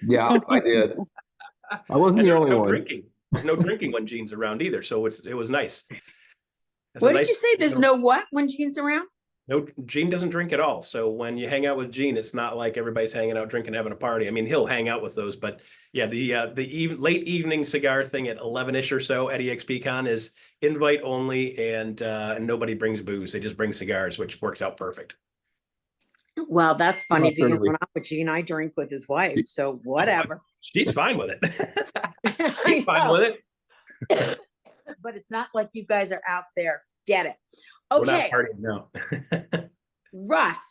Yeah, I did. I wasn't And the there's only no one. drinking. There's no drinking when Gene's around either. So it was nice. It's a What did nice, you say? There's no what when Gene's around? no, Gene doesn't drink at all. So when you hang out with Gene, it's not like everybody's hanging out, drinking, having a party. I mean, he'll hang out with those, but yeah, the late evening cigar thing at 11-ish or so at EXPCon is invite only, and nobody brings booze. They just bring cigars, which works out perfect. Well, that's funny because Certainly. when I'm with Gene, I drink with his wife. So whatever. She's fine with it. I She's fine know, with it. but it's not like you guys are out there. Get it? We're not Okay, partying, no. Russ,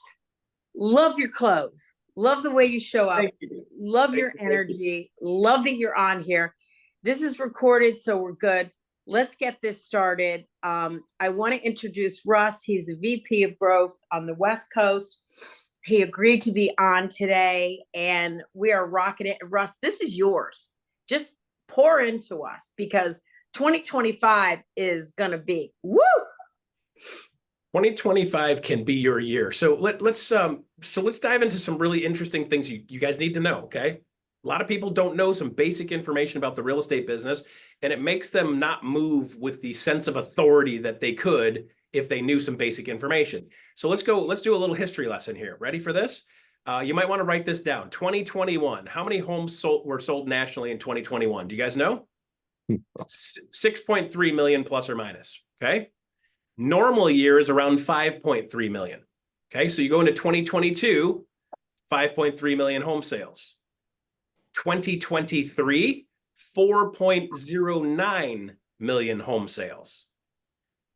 love your clothes. Love the way you show up. Thank you. Love Thank your you, thank you. energy. Love that you're on here. This is recorded, so we're good. Let's get this started. I want to introduce Russ. He's the VP of Growth on the West Coast. He agreed to be on today, and we are rocking it. Russ, this is yours. Just pour into us because 2025 is going to be woo. 2025 can be your year. So let's dive into some really interesting things you guys need to know, okay? A lot of people don't know some basic information about the real estate business, and it makes them not move with the sense of authority that they could if they knew some basic information. So let's do a little history lesson here. Ready for this? You might want to write this down. 2021, how many homes were sold nationally in 2021? Do you guys know? 6.3 million plus or minus, okay? Normal year is around 5.3 million. Okay, so you go into 2022, 5.3 million home sales. 2023, 4.09 million home sales.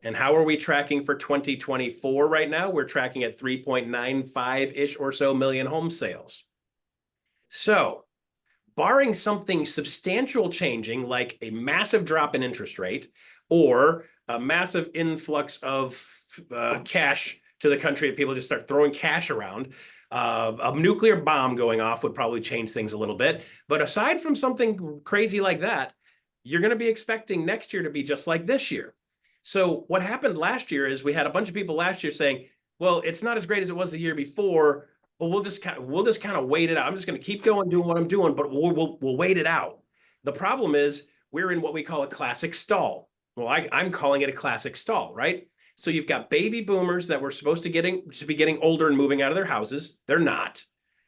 And how are we tracking for 2024 right now? We're tracking at 3.95-ish or so million home sales. So, barring something substantial changing, like a massive drop in interest rate or a massive influx of cash to the country, and people just start throwing cash around, a nuclear bomb going off would probably change things a little bit. But aside from something crazy like that, you're going to be expecting next year to be just like this year. So what happened last year is we had a bunch of people last year saying, well, it's not as great as it was the year before, but we'll just kind of wait it out. I'm just going to keep going, doing what I'm doing, but we'll wait it out. The problem is we're in what we call a classic stall. Well, I'm calling it a classic stall, right? So you've got baby boomers that were supposed to be getting older and moving out of their houses. They're not.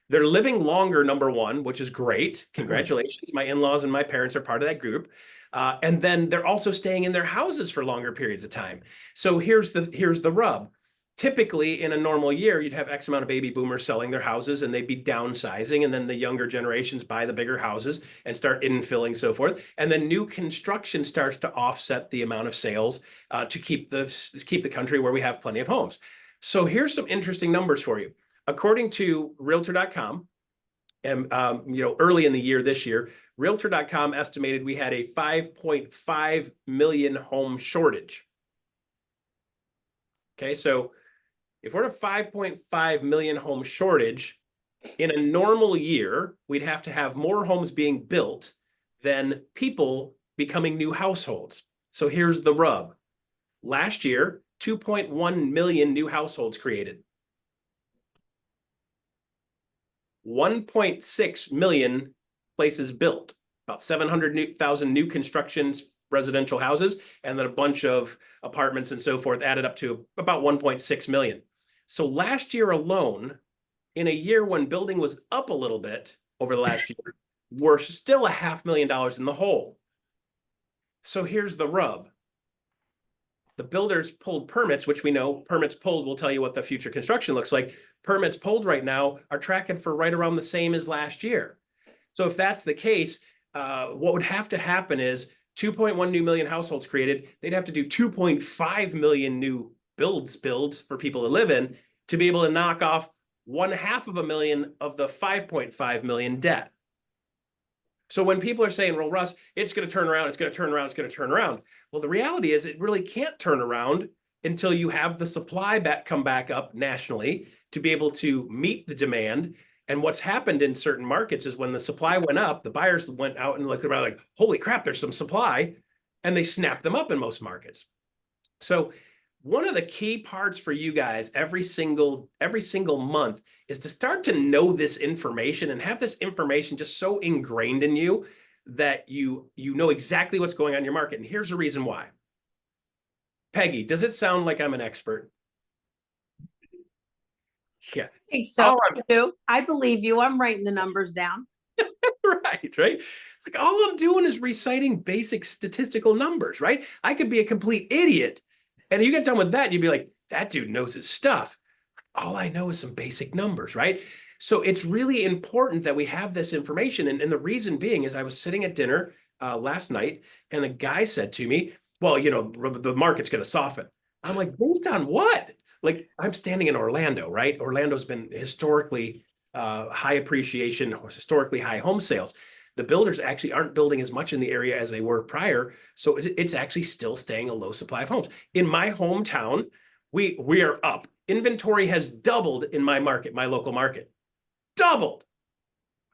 They're living longer, number one, which is great. Congratulations. My in-laws and my parents are part of that group. And then they're also staying in their houses for longer periods of time. So here's the rub. Typically, in a normal year, you'd have X amount of baby boomers selling their houses and they'd be downsizing. And then the younger generations buy the bigger houses and start infilling, so forth. And then new construction starts to offset the amount of sales to keep the country where we have plenty of homes. So here's some interesting numbers for you. According to Realtor.com, and early in the year this year, Realtor.com estimated we had a 5.5 million home shortage. Okay, so if we're at a 5.5 million home shortage, in a normal year, we'd have to have more homes being built than people becoming new households. So here's the rub. Last year, 2.1 million new households created. 1.6 million places built, about 700,000 new constructions, residential houses, and then a bunch of apartments and so forth added up to about 1.6 million. So last year alone, in a year when building was up a little bit over the last year, we're still $500,000 in the hole. So here's the rub. The builders pulled permits, which we know permits pulled will tell you what the future construction looks like. Permits pulled right now are tracking for right around the same as last year. So if that's the case, what would have to happen is 2.1 new million households created. They'd have to do 2.5 million new builds for people to live in to be able to knock off 500,000 of the 5.5 million debt. So when people are saying, well, Russ, it's going to turn around, it's going to turn around, it's going to turn around. Well, the reality is it really can't turn around until you have the supply come back up nationally to be able to meet the demand. And what's happened in certain markets is when the supply went up, the buyers went out and looked around like, holy crap, there's some supply. And they snapped them up in most markets. So one of the key parts for you guys every single month is to start to know this information and have this information just so ingrained in you that you know exactly what's going on in your market. And here's the reason why. Peggy, does it sound like I'm an expert? Yeah. I think so. All I believe you. I'm writing the numbers down. Right. It's like all I'm doing is reciting basic statistical numbers, right? I could be a complete idiot. And you get done with that, and you'd be like, that dude knows his stuff. All I know is some basic numbers, right? So it's really important that we have this information. And the reason being is I was sitting at dinner last night, and a guy said to me, well, you know, the market's going to soften. I'm like, based on what? Like, I'm standing in Orlando, right? Orlando's been historically high appreciation, historically high home sales. The builders actually aren't building as much in the area as they were prior. So it's actually still staying a low supply of homes. In my hometown, we are up. Inventory has doubled in my market, my local market. Doubled.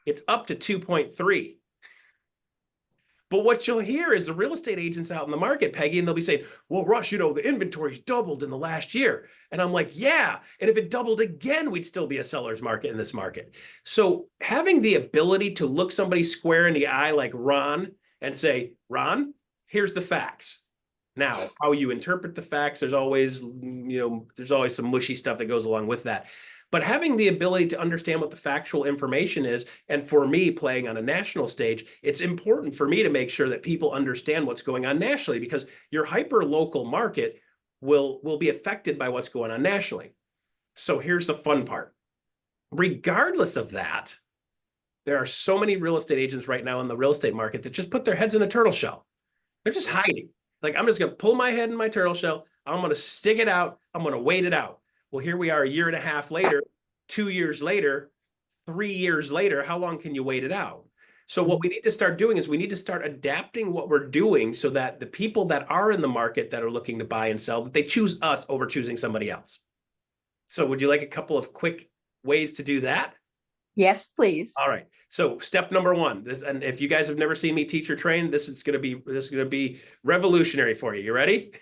It's up to 2.3. But what you'll hear is the real estate agents out in the market, Peggy, and they'll be saying, well, Russ, you know, the inventory's doubled in the last year. And I'm like, yeah. And if it doubled again, we'd still be a seller's market in this market. So having the ability to look somebody square in the eye like Ron and say, Ron, here's the facts. Now, how you interpret the facts, there's always, you know, there's always some mushy stuff that goes along with that. But having the ability to understand what the factual information is, and for me playing on a national stage, it's important for me to make sure that people understand what's going on nationally, because your hyper-local market will be affected by what's going on nationally. So here's the fun part. Regardless of that, there are so many real estate agents right now in the real estate market that just put their heads in a turtle shell. They're just hiding. Like, I'm just going to pull my head in my turtle shell. I'm going to stick it out. I'm going to wait it out. Well, here we are a year and a half later, 2 years later, 3 years later. How long can you wait it out? So what we need to start doing is we need to start adapting what we're doing so that the people that are in the market that are looking to buy and sell, that they choose us over choosing somebody else. So would you like a couple of quick ways to do that? Yes, please. All right. So step number one, this, and if you guys have never seen me teach or train, this is going to be revolutionary for you. You ready?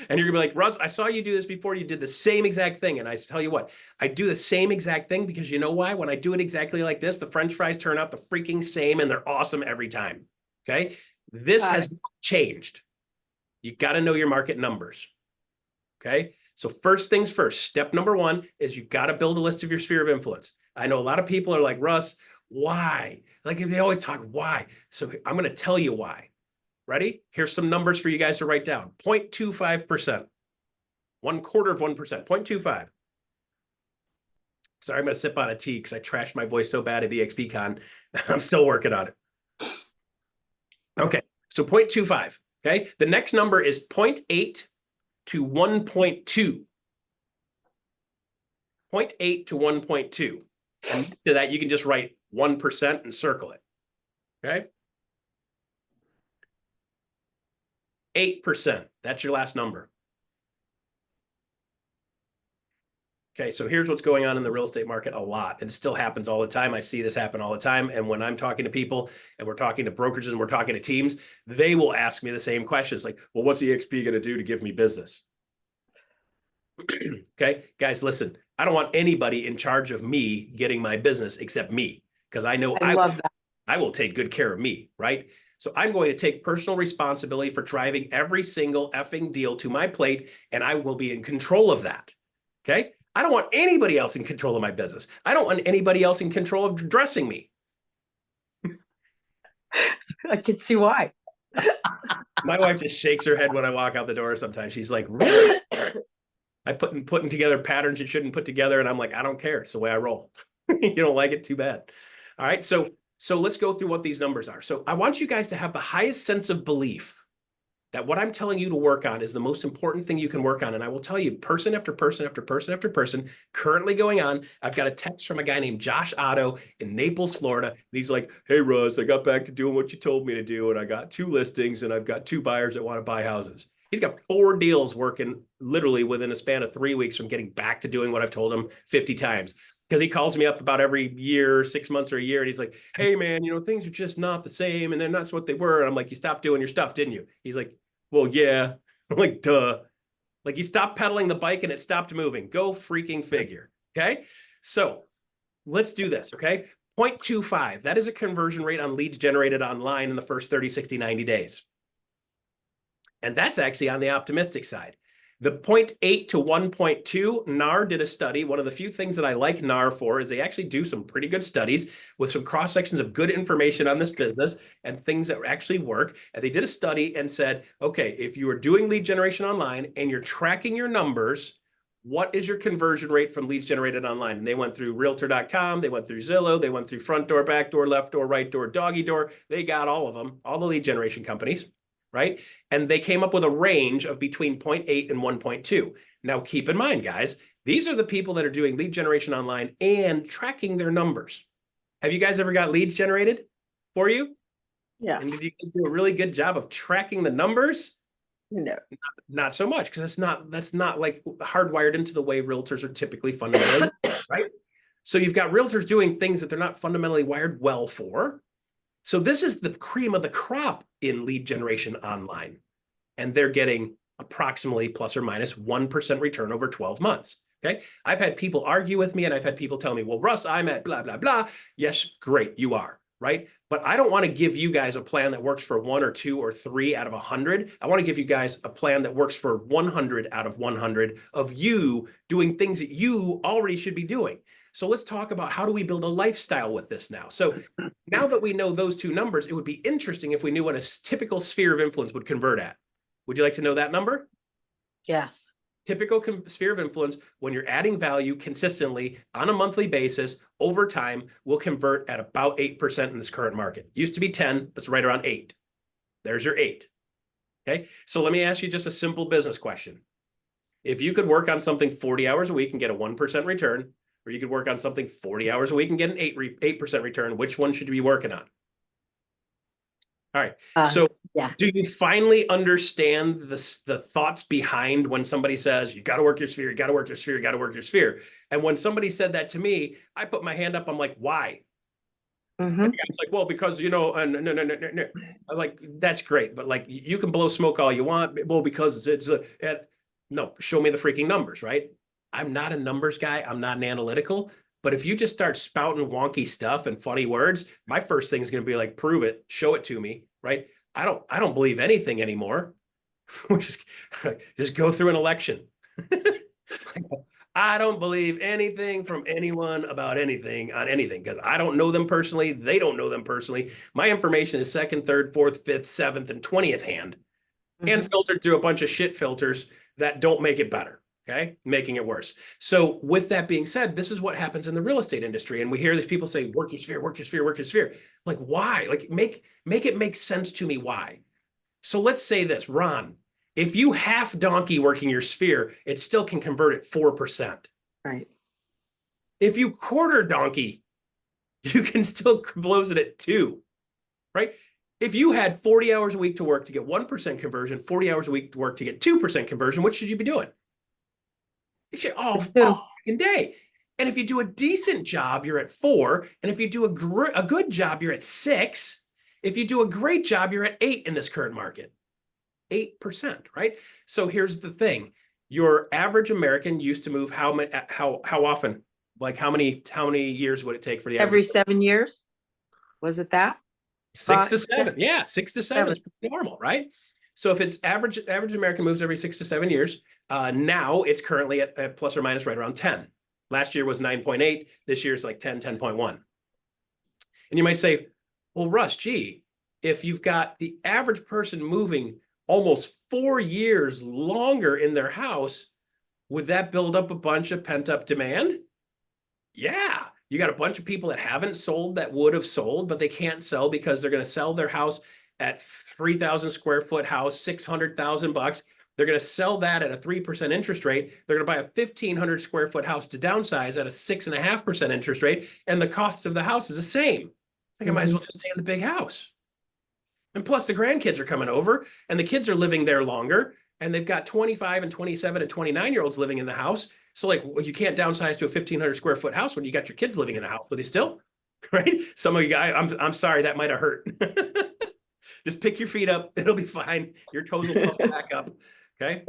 And you're gonna be like, Russ, I saw you do this before. You did the same exact thing. And I tell you what, I do the same exact thing because you know why? When I do it exactly like this, the French fries turn out the freaking same and they're awesome every time. Okay. This has not changed. You got to know your market numbers. Okay. So first things first, step number one is you got to build a list of your sphere of influence. I know a lot of people are like, Russ, why? Like they always talk why. So I'm going to tell you why. Ready? Here's some numbers for you guys to write down. 0.25%. 1/4 of 1%. 0.25. Sorry, I'm going to sip on a tea because I trashed my voice so bad at EXPCon. I'm still working on it. Okay, so 0.25. Okay, the next number is 0.8 to 1.2. 0.8 to 1.2. And to that, you can just write 1% and circle it. Okay. 8%. That's your last number. Okay, so here's what's going on in the real estate market a lot. It still happens all the time. I see this happen all the time. And when I'm talking to people and we're talking to brokerages and we're talking to teams, they will ask me the same questions like, well, what's EXP going to do to give me business? Okay, guys, listen, I don't want anybody in charge of me getting my business except me, because I know I will take good care of me, right? So I'm going to take personal responsibility for driving every single effing deal to my plate, and I will be in control of that. Okay? I don't want anybody else in control of my business. I don't want anybody else in control of dressing me. I can see why. My wife just shakes her head when I walk out the door sometimes. She's like, really? I putting together patterns you shouldn't put together, and I'm like, I don't care. It's the way I roll. You don't like it? Too bad. All right, so let's go through what these numbers are. So I want you guys to have the highest sense of belief that what I'm telling you to work on is the most important thing you can work on. And I will tell you, person after person after person after person, currently going on, I've got a text from a guy named Josh Otto in Naples, Florida. And he's like, hey, Russ, I got back to doing what you told me to do. And I got 2 listings and I've got 2 buyers that want to buy houses. He's got 4 deals working literally within a span of 3 weeks from getting back to doing what I've told him 50 times. Because he calls me up about every year, 6 months or a year, and he's like, hey, man, you know, things are just not the same, and they're not what they were. And I'm like, you stopped doing your stuff, didn't you? He's like, well, yeah. I'm like, duh. Like you stopped pedaling the bike and it stopped moving. Go freaking figure. Okay. So let's do this. Okay. 0.25. That is a conversion rate on leads generated online in the first 30, 60, 90 days. And that's actually on the optimistic side. The 0.8 to 1.2, NAR did a study. One of the few things that I like NAR for is they actually do some pretty good studies with some cross sections of good information on this business and things that actually work. And they did a study and said, okay, if you are doing lead generation online and you're tracking your numbers, what is your conversion rate from leads generated online? And they went through realtor.com, they went through Zillow, they went through front door, back door, left door, right door, doggy door. They got all of them, all the lead generation companies. Right? And they came up with a range of between 0.8 and 1.2. Now, keep in mind, guys, these are the people that are doing lead generation online and tracking their numbers. Have you guys ever got leads generated for you? Yeah. And did you do a really good job of tracking the numbers? No. Not so much, because that's not like hardwired into the way realtors are typically fundamentally, right? So you've got realtors doing things that they're not fundamentally wired well for. So this is the cream of the crop in lead generation online. And they're getting approximately plus or minus 1% return over 12 months. Okay. I've had people argue with me and I've had people tell me, well, Russ, I'm at blah, blah, blah. Yes, great, you are. Right. But I don't want to give you guys a plan that works for 1 or 2 or 3 out of 100. I want to give you guys a plan that works for 100 out of 100 of you doing things that you already should be doing. So let's talk about how do we build a lifestyle with this now. So now that we know those two numbers, it would be interesting if we knew what a typical sphere of influence would convert at. Would you like to know that number? Yes. Typical sphere of influence, when you're adding value consistently on a monthly basis over time, will convert at about 8% in this current market. Used to be 10, but it's right around 8. There's your 8. Okay. So let me ask you just a simple business question. If you could work on something 40 hours a week and get a 1% return, or you could work on something 40 hours a week and get an 8% return, which one should you be working on? All right. So yeah. Do you finally understand the thoughts behind when somebody says, you got to work your sphere, you got to work your sphere, you got to work your sphere? And when somebody said that to me, I put my hand up. I'm like, why? Mm-hmm. It's like, well, because, no. I'm like, that's great. But like, you can blow smoke all you want. Well, because no, show me the freaking numbers, right? I'm not a numbers guy. I'm not an analytical. But if you just start spouting wonky stuff and funny words, my first thing is going to be like, prove it, show it to me, right? I don't believe anything anymore. just go through an election. I don't believe anything from anyone about anything on anything because I don't know them personally. They don't know them personally. My information is 2nd, 3rd, 4th, 5th, 7th, and 20th hand, and filtered through a bunch of shit filters that don't make it better. Okay, making it worse. So with that being said, this is what happens in the real estate industry. And we hear these people say, work your sphere, work your sphere, work your sphere. Like, why? Like, make it make sense to me why. So let's say this, Ron, if you half donkey working your sphere, it still can convert at 4%. Right. If you quarter donkey, you can still close it at 2, right? If you had 40 hours a week to work to get 1% conversion, 40 hours a week to work to get 2% conversion, what should you be doing? You should all fucking day. And if you do a decent job, you're at 4. And if you do a good job, you're at 6. If you do a great job, you're at 8 in this current market. 8%, right? So here's the thing. Your average American used to move how often? Like how many years would it take for the every 7 years? Was it that? 6 to 7. Yeah, 6 to 7 is normal, right? So if it's average American moves every 6 to 7 years, now it's currently at plus or minus right around 10. Last year was 9.8. This year is like 10.1. And you might say, well, Russ, gee, if you've got the average person moving almost 4 years longer in their house, would that build up a bunch of pent-up demand? Yeah. You got a bunch of people that haven't sold that would have sold, but they can't sell because they're going to sell their house at 3,000 square foot house, $600,000. They're going to sell that at a 3% interest rate. They're going to buy a 1,500 square foot house to downsize at a 6.5% interest rate. And the cost of the house is the same. Like I might as well just stay in the big house. And plus the grandkids are coming over and the kids are living there longer. And they've got 25 and 27 and 29-year-olds living in the house. So like, well, you can't downsize to a 1,500 square foot house when you got your kids living in the house, but they still, right? Some of you guys, I'm sorry, that might've hurt. Just pick your feet up. It'll be fine. Your toes will puff back up. Okay.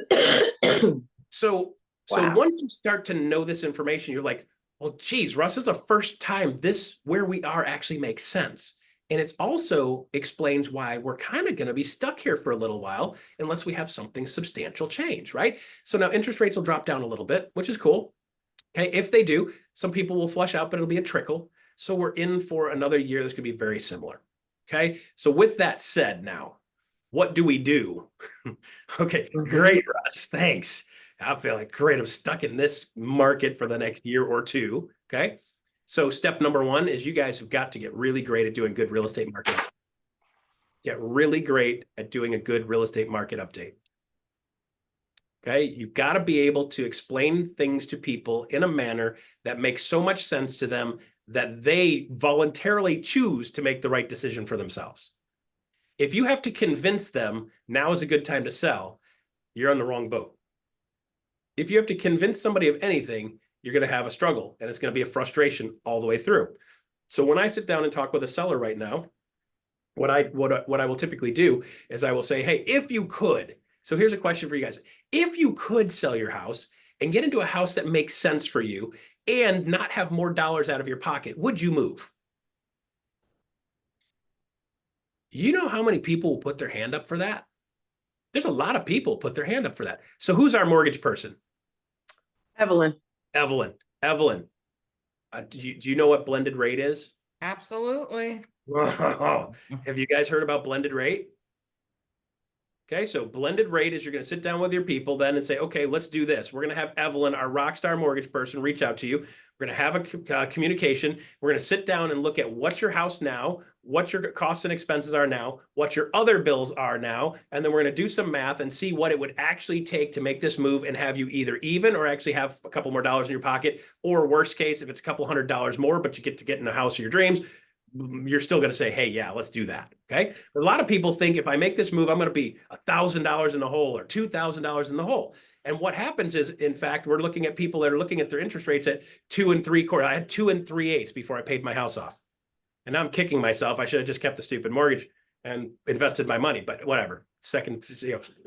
So Wow. once you start to know this information, you're like, well, geez, Russ, this is the first time this where we are actually makes sense. And it also explains why we're kind of going to be stuck here for a little while unless we have something substantial change, right? So now interest rates will drop down a little bit, which is cool. Okay, if they do, some people will flush out, but it'll be a trickle. So we're in for another year that's going to be very similar. Okay, so with that said, now, what do we do? Okay, great, Russ. Thanks. I feel like great. I'm stuck in this market for the next year or two. Okay, so step number one is you guys have got to get really great at doing good real estate marketing. Get really great at doing a good real estate market update. Okay, you've got to be able to explain things to people in a manner that makes so much sense to them that they voluntarily choose to make the right decision for themselves. If you have to convince them now is a good time to sell, you're on the wrong boat. If you have to convince somebody of anything, you're going to have a struggle and it's going to be a frustration all the way through. So when I sit down and talk with a seller right now, what I will typically do is I will say, hey, if you could, so here's a question for you guys. If you could sell your house and get into a house that makes sense for you and not have more dollars out of your pocket, would you move? You know how many people will put their hand up for that? There's a lot of people put their hand up for that. So who's our mortgage person? Evelyn. Evelyn. Evelyn. Do you know what blended rate is? Absolutely. Have you guys heard about blended rate? Okay, so blended rate is you're going to sit down with your people then and say, okay, let's do this. We're going to have Evelyn, our rock star mortgage person, reach out to you. We're going to have a communication. We're going to sit down and look at what's your house now, what your costs and expenses are now, what your other bills are now, and then we're going to do some math and see what it would actually take to make this move and have you either even or actually have a couple more dollars in your pocket, or worst case, if it's a couple $100 more, but you get in the house of your dreams, you're still going to say, hey, yeah, let's do that. Okay. But a lot of people think if I make this move, I'm going to be $1,000 in the hole or $2,000 in the hole. And what happens is, in fact, we're looking at people that are looking at their interest rates at 2 3/4. I had 2 3/8 before I paid my house off. And now I'm kicking myself. I should have just kept the stupid mortgage and invested my money, but whatever. Second,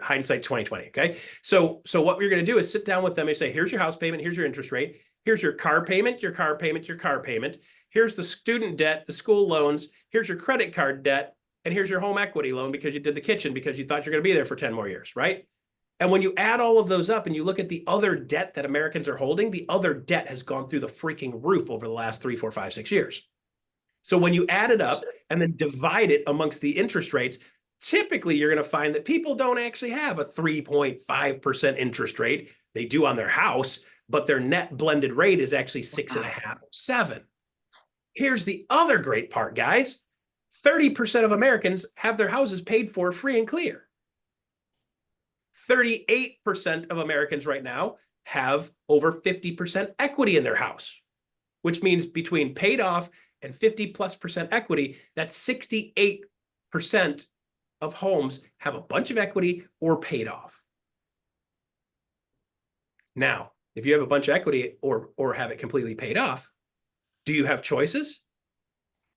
hindsight 2020. Okay. So what we're going to do is sit down with them and say, here's your house payment. Here's your interest rate. Here's your car payment, your car payment, your car payment. Here's the student debt, the school loans. Here's your credit card debt. And here's your home equity loan because you did the kitchen because you thought you're going to be there for 10 more years, right? And when you add all of those up and you look at the other debt that Americans are holding, the other debt has gone through the freaking roof over the last 3, 4, 5, 6 years. So when you add it up and then divide it amongst the interest rates, typically you're going to find that people don't actually have a 3.5% interest rate. They do on their house, but their net blended rate is actually 6.5, 7. Here's the other great part, guys. 30% of Americans have their houses paid for free and clear. 38% of Americans right now have over 50% equity in their house, which means between paid off and 50+% equity, that's 68% of homes have a bunch of equity or paid off. Now, if you have a bunch of equity or have it completely paid off, do you have choices?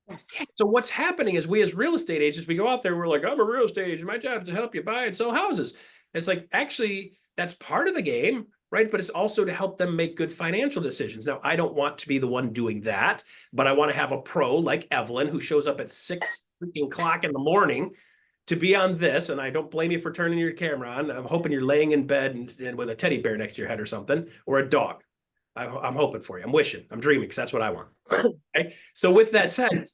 Yes. So what's happening is we as real estate agents, we go out there, we're like, I'm a real estate agent. My job is to help you buy and sell houses. It's like, actually, that's part of the game, right? But it's also to help them make good financial decisions. Now, I don't want to be the one doing that, but I want to have a pro like Evelyn who shows up at 6 o'clock in the morning to be on this. And I don't blame you for turning your camera on. I'm hoping you're laying in bed and with a teddy bear next to your head or something, or a dog. I'm hoping for you. I'm wishing. I'm dreaming because that's what I want. Okay. So with that said,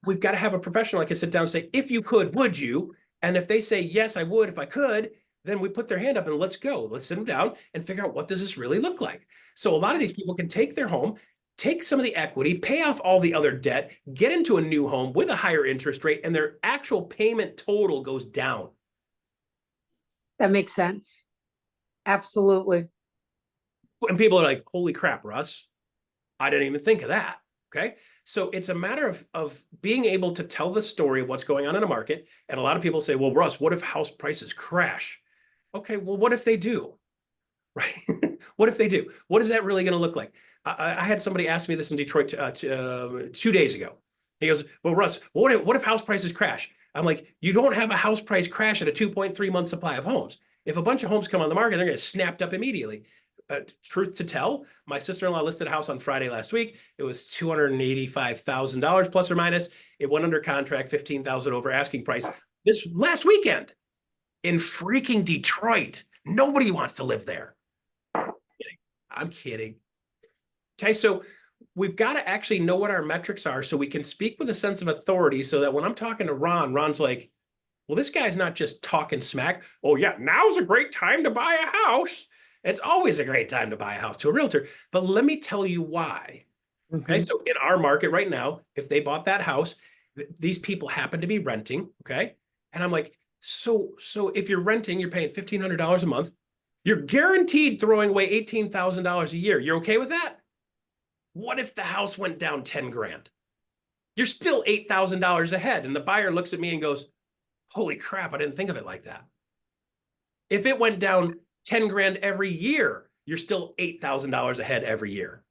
we've got to have a professional that can sit down and say, if you could, would you? And if they say, yes, I would, if I could, then we put their hand up and let's go. Let's sit them down and figure out what does this really look like. So a lot of these people can take their home, take some of the equity, pay off all the other debt, get into a new home with a higher interest rate, and their actual payment total goes down. That makes sense. Absolutely. And people are like, holy crap, Russ, I didn't even think of that. Okay. So it's a matter of being able to tell the story of what's going on in a market. And a lot of people say, well, Russ, what if house prices crash? Okay, well, what if they do? Right? What if they do? What is that really going to look like? I had somebody ask me this in Detroit 2 days ago. He goes, well, Russ, what if house prices crash? I'm like, you don't have a house price crash at a 2.3 month supply of homes. If a bunch of homes come on the market, they're going to get snapped up immediately. Truth to tell, my sister-in-law listed a house on Friday last week. It was $285,000 plus or minus. It went under contract, $15,000 over asking price this last weekend in freaking Detroit. Nobody wants to live there. I'm kidding. Okay, so we've got to actually know what our metrics are so we can speak with a sense of authority so that when I'm talking to Ron, Ron's like, well, this guy's not just talking smack. Oh, yeah, now's a great time to buy a house. It's always a great time to buy a house to a realtor. But let me tell you why. Okay, so in our market right now, if they bought that house, these people happen to be renting. Okay, and I'm like, so if you're renting, you're paying $1,500 a month. You're guaranteed throwing away $18,000 a year. You're okay with that? What if the house went down 10 grand? You're still $8,000 ahead. And the buyer looks at me and goes, holy crap, I didn't think of it like that. If it went down 10 grand every year, you're still $8,000 ahead every year.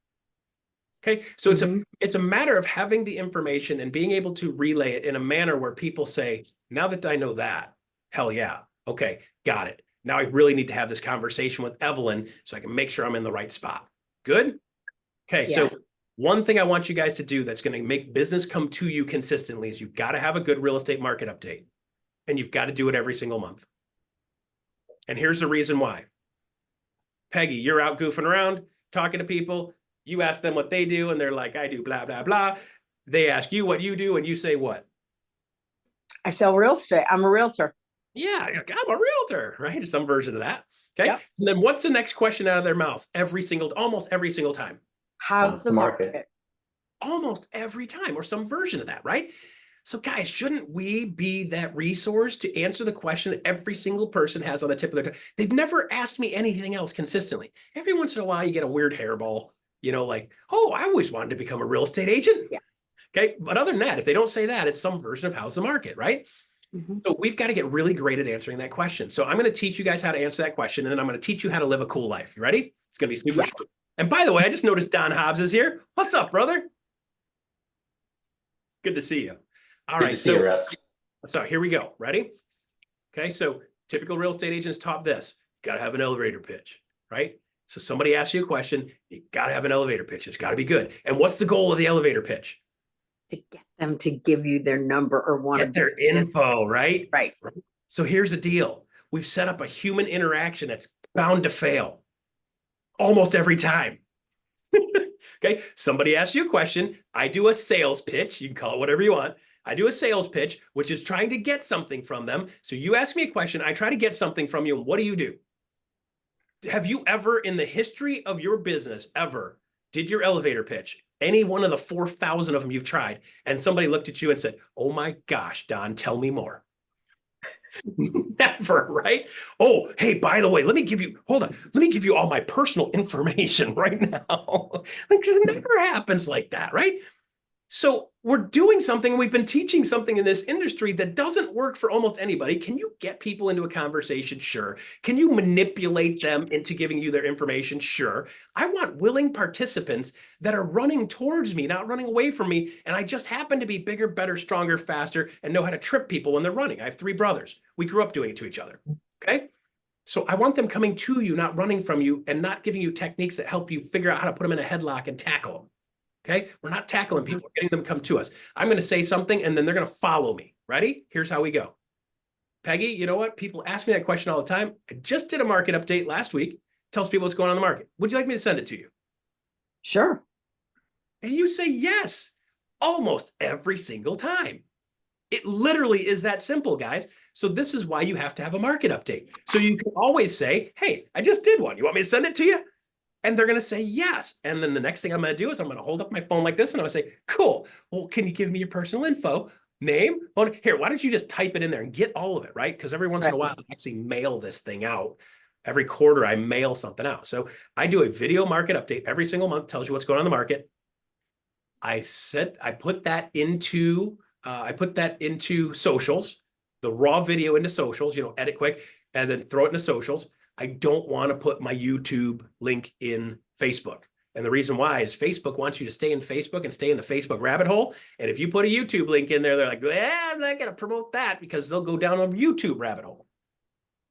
Okay, so it's a matter of having the information and being able to relay it in a manner where people say, now that I know that, hell yeah, okay, got it. Now I really need to have this conversation with Evelyn so I can make sure I'm in the right spot. Good? Okay, Yes. so one thing I want you guys to do that's going to make business come to you consistently is you've got to have a good real estate market update. And you've got to do it every single month. And here's the reason why. Peggy, you're out goofing around, talking to people. You ask them what they do, and they're like, I do blah, blah, blah. They ask you what you do, and you say what? I sell real estate. I'm a realtor. Yeah, I'm a realtor, right? Some version of that. Okay. Yep. And then what's the next question out of their mouth? Almost every single time. How's the market? Almost every time, or some version of that, right? So guys, shouldn't we be that resource to answer the question that every single person has on the tip of their tongue? They've never asked me anything else consistently. Every once in a while, you get a weird hairball, like, oh, I always wanted to become a real estate agent. Yeah. Okay. But other than that, if they don't say that, it's some version of how's the market, right? So we've got to get really great at answering that question. So I'm going to teach you guys how to answer that question, and then I'm going to teach you how to live a cool life. You ready? It's going to be super short. And by the way, I just noticed Don Hobbs is here. What's up, brother? Good to see you. All right, so here we go. Ready? Okay, so typical real estate agents taught this. You got to have an elevator pitch, right? So somebody asks you a question, you got to have an elevator pitch. It's got to be good. And what's the goal of the elevator pitch? To get them to give you their number or want to get their info, right? Right. So here's the deal. We've set up a human interaction that's bound to fail almost every time. Okay, somebody asks you a question. I do a sales pitch. You can call it whatever you want. I do a sales pitch, which is trying to get something from them. So you ask me a question, I try to get something from you, and what do? Have you ever, in the history of your business, ever did your elevator pitch, any one of the 4,000 of them you've tried, and somebody looked at you and said, oh my gosh, Don, tell me more? Never, right? Oh, hey, by the way, let me give you all my personal information right now. It never happens like that, right? So we're doing something, we've been teaching something in this industry that doesn't work for almost anybody. Can you get people into a conversation? Sure. Can you manipulate them into giving you their information? Sure. I want willing participants that are running towards me, not running away from me. And I just happen to be bigger, better, stronger, faster, and know how to trip people when they're running. I have 3 brothers. We grew up doing it to each other. Okay. So I want them coming to you, not running from you, and not giving you techniques that help you figure out how to put them in a headlock and tackle them. Okay, we're not tackling people, we're getting them to come to us. I'm going to say something and then they're going to follow me. Ready? Here's how we go. Peggy, you know what? People ask me that question all the time. I just did a market update last week. Tells people what's going on in the market. Would you like me to send it to you? Sure. And you say yes, almost every single time. It literally is that simple, guys. So this is why you have to have a market update. So you can always say, hey, I just did one. You want me to send it to you? And they're going to say yes. And then the next thing I'm going to do is I'm going to hold up my phone like this and I'm going to say, cool. Well, can you give me your personal info, name? Well, here, why don't you just type it in there and get all of it, right? Because every once in a while, I actually mail this thing out. Every quarter, I mail something out. So I do a video market update every single month, tells you what's going on in the market. I put that into socials, the raw video into socials, edit quick, and then throw it into socials. I don't want to put my YouTube link in Facebook. And the reason why is Facebook wants you to stay in Facebook and stay in the Facebook rabbit hole. And if you put a YouTube link in there, they're like, I'm not going to promote that because they'll go down a YouTube rabbit hole.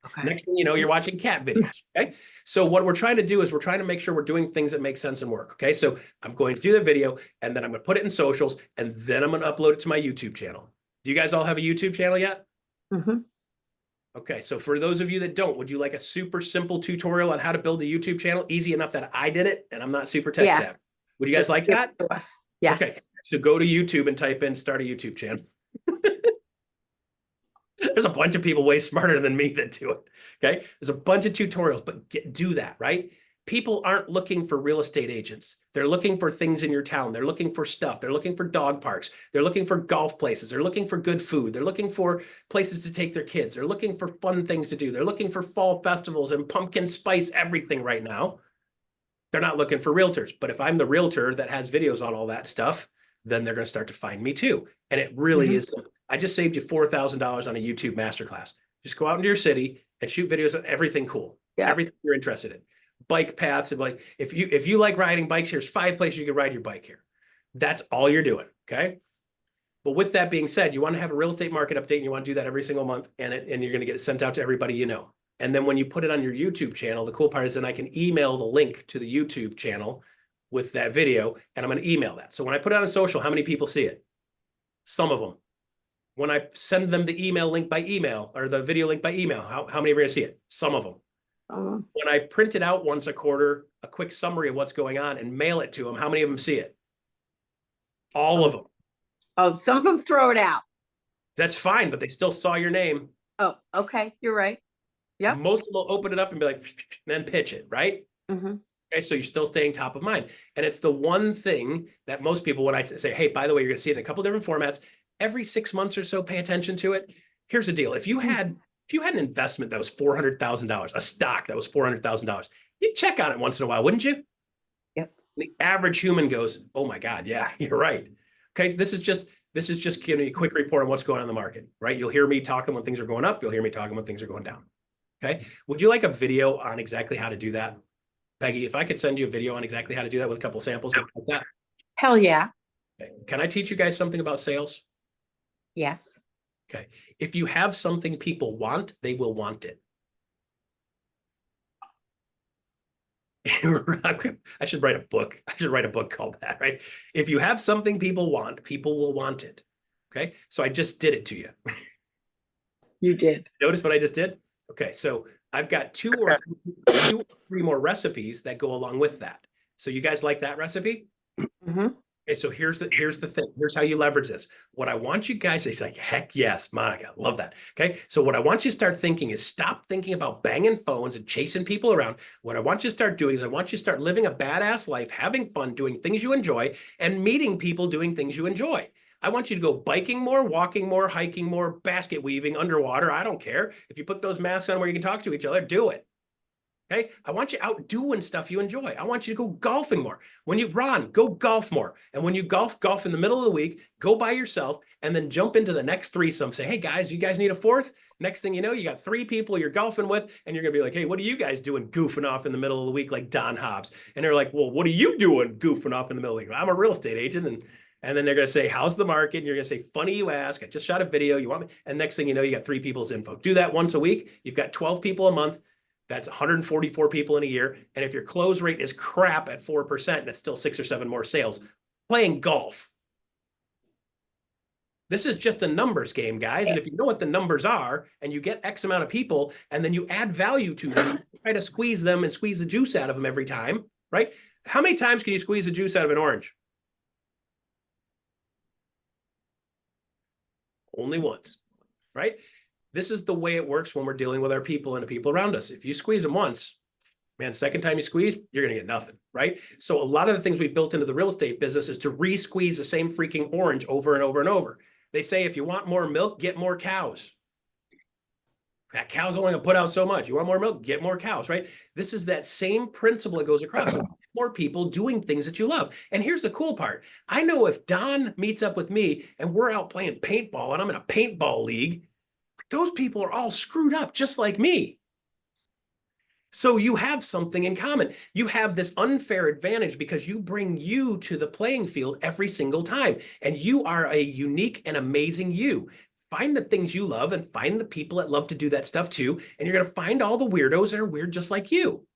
Okay. Next thing you know, you're watching cat videos. Okay. So what we're trying to do is we're trying to make sure we're doing things that make sense and work. Okay. So I'm going to do the video and then I'm going to put it in socials and then I'm going to upload it to my YouTube channel. Do you guys all have a YouTube channel yet? Mm-hmm. Okay. So for those of you that don't, would you like a super simple tutorial on how to build a YouTube channel? Easy enough that I did it and I'm not super tech savvy. Yes. Would you guys Just like give that? it to us. Yes. Okay. So go to YouTube and type in start a YouTube channel. There's a bunch of people way smarter than me that do it. Okay. There's a bunch of tutorials, but do that, right? People aren't looking for real estate agents. They're looking for things in your town. They're looking for stuff. They're looking for dog parks. They're looking for golf places. They're looking for good food. They're looking for places to take their kids. They're looking for fun things to do. They're looking for fall festivals and pumpkin spice everything right now. They're not looking for realtors. But if I'm the realtor that has videos on all that stuff, then they're going to start to find me too. And it really is. I just saved you $4,000 on a YouTube masterclass. Just go out into your city and shoot videos of everything cool. Yeah. Everything you're interested in. Bike paths and like if you like riding bikes, here's 5 places you can ride your bike here. That's all you're doing. Okay. But with that being said, you want to have a real estate market update and you want to do that every single month and you're going to get it sent out to everybody you know. And then when you put it on your YouTube channel, the cool part is then I can email the link to the YouTube channel with that video and I'm going to email that. So when I put it on social, how many people see it? Some of them. When I send them the email link by email or the video link by email, how many are going to see it? Some of them. When I print it out once a quarter, a quick summary of what's going on and mail it to them, how many of them see it? All of them. Oh, some of them throw it out. That's fine, but they still saw your name. Oh, okay. You're right. Yep. Most of them will open it up and be like, then pitch it, right? Mm-hmm. Okay, so you're still staying top of mind. And it's the one thing that most people, when I say, hey, by the way, you're going to see it in a couple different formats, every 6 months or so, pay attention to it. Here's the deal. If you had an investment that was $400,000, a stock that was $400,000, you'd check on it once in a while, wouldn't you? Yep. The average human goes, oh my God, yeah, you're right. Okay, this is just giving you a quick report on what's going on in the market, right? You'll hear me talking when things are going up. You'll hear me talking when things are going down. Okay. Would you like a video on exactly how to do that? Peggy, if I could send you a video on exactly how to do that with a couple of samples like that. Hell yeah. Okay. Can I teach you guys something about sales? Yes. Okay. If you have something people want, they will want it. I should write a book. I should write a book called that, right? If you have something people want, people will want it. Okay. So I just did it to you. You did. Notice what I just did? Okay. So I've got two or three more recipes that go along with that. So you guys like that recipe? Mm-hmm. Okay, so here's the thing. Here's how you leverage this. What I want you guys to say, like, heck yes, Monica, love that. Okay, so what I want you to start thinking is stop thinking about banging phones and chasing people around. What I want you to start doing is I want you to start living a badass life, having fun, doing things you enjoy, and meeting people doing things you enjoy. I want you to go biking more, walking more, hiking more, basket weaving, underwater. I don't care. If you put those masks on where you can talk to each other, do it. Okay. I want you out doing stuff you enjoy. I want you to go golfing more. Ron, go golf more. And when you golf in the middle of the week, go by yourself and then jump into the next threesome. Say, hey guys, you guys need a fourth? Next thing you know, you got 3 people you're golfing with, and you're going to be like, hey, what are you guys doing goofing off in the middle of the week like Don Hobbs? And they're like, well, what are you doing goofing off in the middle of the week? I'm a real estate agent. And then they're going to say, how's the market? And you're going to say, funny you ask. I just shot a video. You want me? And next thing you know, you got 3 people's info. Do that once a week. You've got 12 people a month. That's 144 people in a year. And if your close rate is crap at 4%, that's still 6 or 7 more sales. Playing golf. This is just a numbers game, guys. And if you know what the numbers are and you get X amount of people and then you add value to them, you try to squeeze them and squeeze the juice out of them every time, right? How many times can you squeeze the juice out of an orange? Only once, right? This is the way it works when we're dealing with our people and the people around us. If you squeeze them once, man, second time you squeeze, you're going to get nothing, right? So a lot of the things we built into the real estate business is to re-squeeze the same freaking orange over and over and over. They say, if you want more milk, get more cows. That cow's only going to put out so much. You want more milk, get more cows, right? This is that same principle that goes across. So more people doing things that you love. And here's the cool part. I know if Don meets up with me and we're out playing paintball and I'm in a paintball league, those people are all screwed up just like me. So you have something in common. You have this unfair advantage because you bring you to the playing field every single time. And you are a unique and amazing you. find the things you love and find the people that love to do that stuff too. And you're going to find all the weirdos that are weird just like you.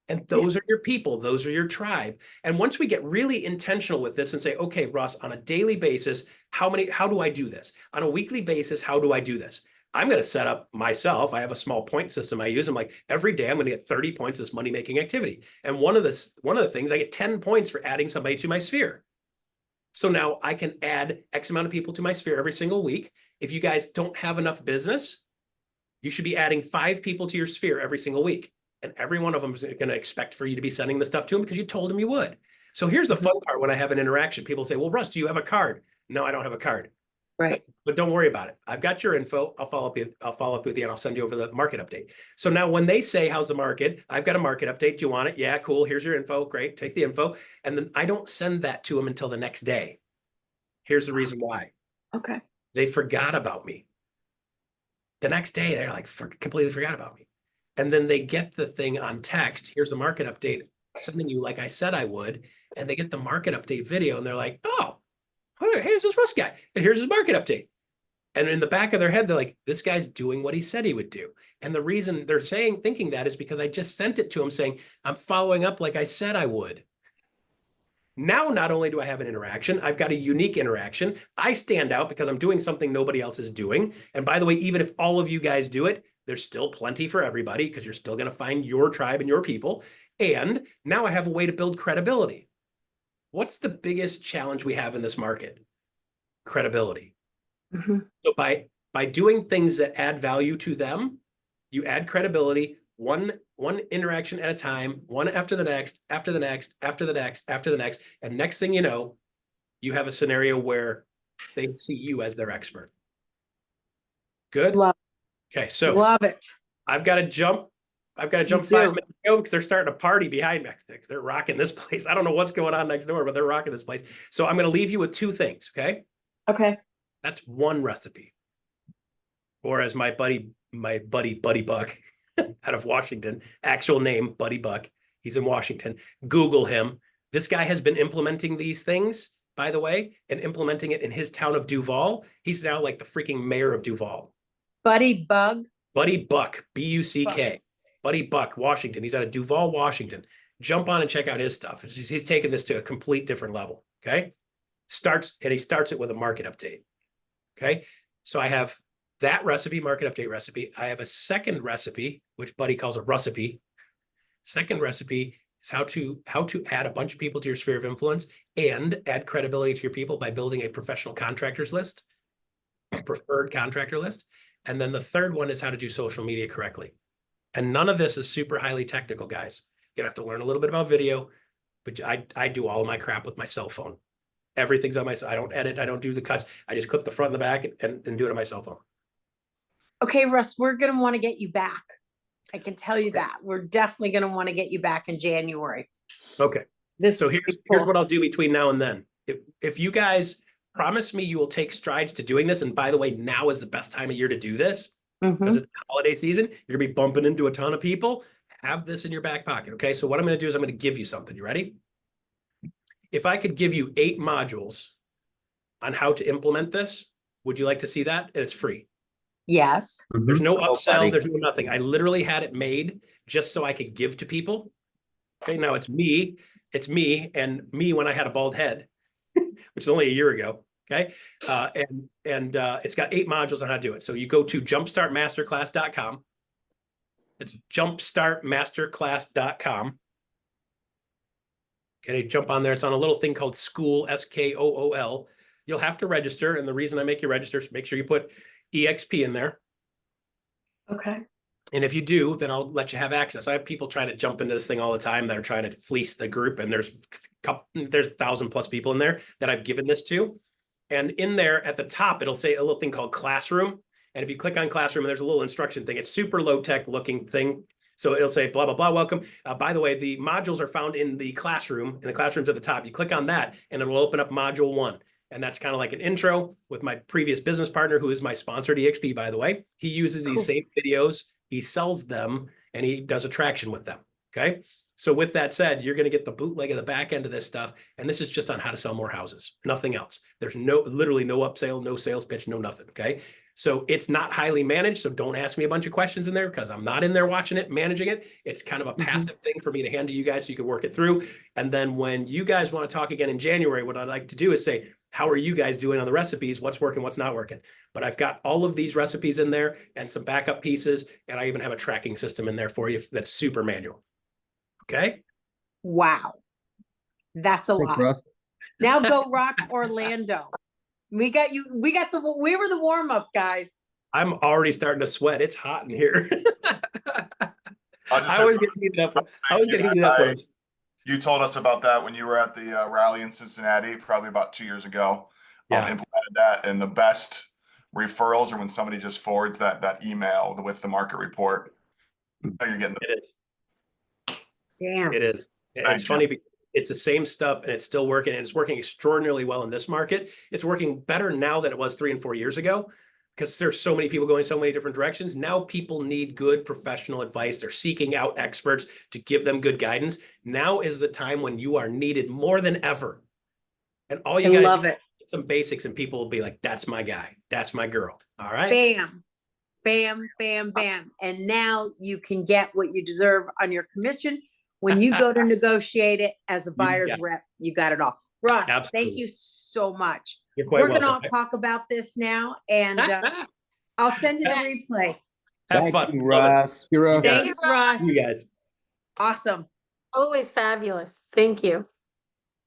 And those are your people. Those are your tribe. And once we get really intentional with this and say, okay, Russ, on a daily basis, how do I do this? On a weekly basis, how do I do this? I'm going to set up myself. I have a small point system I use. I'm like, every day I'm going to get 30 points of this money-making activity. And one of the things, I get 10 points for adding somebody to my sphere. So now I can add X amount of people to my sphere every single week. If you guys don't have enough business, you should be adding 5 people to your sphere every single week. And every one of them is going to expect for you to be sending the stuff to them because you told them you would. So here's the fun part when I have an interaction. People say, well, Russ, do you have a card? No, I don't have a card. Right. But don't worry about it. I've got your info. I'll follow up with you and I'll send you over the market update. So now when they say, how's the market? I've got a market update. Do you want it? Yeah, cool. Here's your info. Great. Take the info. And then I don't send that to them until the next day. Here's the reason why. Okay. They forgot about me. The next day, they're like, completely forgot about me. And then they get the thing on text. Here's a market update, sending you like I said I would. And they get the market update video and they're like, oh, here's this Russ guy. And here's his market update. And in the back of their head, they're like, this guy's doing what he said he would do. And the reason they're thinking that is because I just sent it to him saying, I'm following up like I said I would. Now, not only do I have an interaction, I've got a unique interaction. I stand out because I'm doing something nobody else is doing. And by the way, even if all of you guys do it, there's still plenty for everybody because you're still going to find your tribe and your people. And now I have a way to build credibility. What's the biggest challenge we have in this market? Credibility. Mm-hmm. So by doing things that add value to them, you add credibility one interaction at a time, one after the next, after the next, after the next, after the next. And next thing you know, you have a scenario where they see you as their expert. Good? Okay, so love it. I've got to jump 5 minutes ago because they're starting a party behind me. They're rocking this place. I don't know what's going on next door, but they're rocking this place. So I'm going to leave you with 2 things, okay? Okay. That's one recipe. Or as my buddy Buck out of Washington, actual name, Buddy Buck. He's in Washington. Google him. This guy has been implementing these things, by the way, and implementing it in his town of Duval. He's now like the freaking mayor of Duval. Buddy Buck, B-U-C-K. Buddy Buck, Washington. He's out of Duval, Washington. Jump on and check out his stuff. He's taken this to a complete different level, okay? He starts it with a market update, okay? So I have that recipe, market update recipe. I have a second recipe, which Buddy calls a recipe. Second recipe is how to add a bunch of people to your sphere of influence and add credibility to your people by building a professional contractors list, a preferred contractor list. And then the third one is how to do social media correctly. And none of this is super highly technical, guys. You're gonna have to learn a little bit about video, but I do all of my crap with my cell phone. Everything's on my, I don't edit, I don't do the cuts. I just clip the front and the back and do it on my cell phone. Okay, Russ, we're gonna want to get you back. I can tell you that. We're definitely gonna want to get you back in January. Okay. So here's what I'll do between now and then. If you guys promise me you will take strides to doing this, and by the way, now is the best time of year to do this, because it's the holiday season, you're gonna be bumping into a ton of people. Have this in your back pocket, okay? So what I'm gonna do is I'm gonna give you something. You ready? If I could give you 8 modules on how to implement this, would you like to see that? And it's free. Yes. There's no upsell, there's no nothing. I literally had it made just so I could give to people. Okay, now it's me and me when I had a bald head, which is only a year ago. Okay. It's got 8 modules on how to do it. So you go to jumpstartmasterclass.com. It's jumpstartmasterclass.com. Okay, jump on there. It's on a little thing called School, SKOOL. You'll have to register. And the reason I make you register is make sure you put EXP in there. Okay. And if you do, then I'll let you have access. I have people trying to jump into this thing all the time that are trying to fleece the group. And there's 1,000+ people in there that I've given this to. And in there at the top, it'll say a little thing called Classroom. And if you click on Classroom, there's a little instruction thing. It's super low tech looking thing. So it'll say blah, blah, blah, welcome. By the way, the modules are found in the classroom, and the classroom's at the top. You click on that and it'll open up module 1. And that's kind of like an intro with my previous business partner, who is my sponsor, EXP, by the way. He uses these same videos, he sells them, and he does attraction with them, okay? So with that said, you're going to get the bootleg of the back end of this stuff. And this is just on how to sell more houses, nothing else. There's literally no upsell, no sales pitch, no nothing. Okay. So it's not highly managed. So don't ask me a bunch of questions in there because I'm not in there watching it, managing it. It's kind of a passive thing for me to hand to you guys so you can work it through. And then when you guys want to talk again in January, what I'd like to do is say, how are you guys doing on the recipes? What's working, what's not working? But I've got all of these recipes in there and some backup pieces. And I even have a tracking system in there for you that's super manual. Okay. Wow. That's a Thanks, lot. Russ. Now go rock Orlando. We were the warm up guys. I'm already starting to sweat. It's hot in here. I'll just I say, always get heated up. I always get heated up. you told us about that when you were at the rally in Cincinnati, probably about 2 years ago. Yeah. Implemented that, and the best referrals are when somebody just forwards that email with the market report. So you're getting It is. Damn. It is. It's Thank you. funny because it's the same stuff and it's still working, and it's working extraordinarily well in this market. It's working better now than it was 3 and 4 years ago because there's so many people going so many different directions. Now people need good professional advice. They're seeking out experts to give them good guidance. Now is the time when you are needed more than ever. And all you I got love to do it. is some basics and people will be like, that's my guy. That's my girl. All right. Bam. Bam, bam, bam. And now you can get what you deserve on your commission. When you go to negotiate it as a buyer's got it. rep, you got it all. Russ, thank Absolutely. you so much. You're quite We're going to all welcome. talk about this now, and I'll send you the Yes. replay. Have Thank fun. you, Love it. Russ. You're up. Yeah. Thanks, Russ. You guys. Awesome. Always fabulous. Thank you.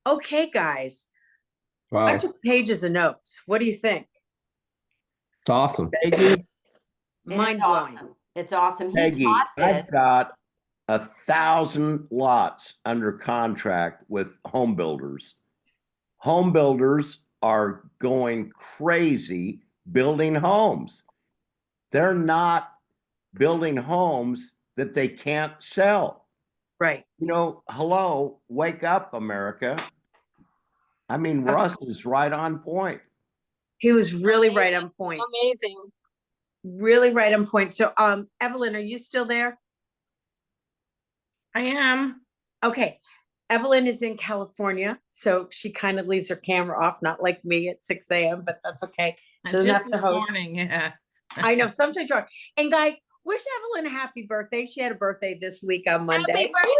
Okay, guys. I Wow. took pages of notes. What do you think? It's awesome. Peggy, Mind It's blowing. awesome. It's awesome. He Peggy, taught I've this. got 1,000 lots under contract with home builders. Home builders are going crazy building homes. They're not building homes that they can't sell. Right. You know, hello, wake up, America. I mean, Russ is right on point. He was really right Amazing. on point. Amazing. Really right on point. So, Evelyn, are you still there? I am. Okay. Evelyn is in California, so she kind of leaves her camera off, not like me at 6 a.m., but that's okay. She doesn't Just have to this host. morning, yeah. I know, sometimes you're. And guys, wish Evelyn a happy birthday. She had a birthday this week on Monday. Happy birthday,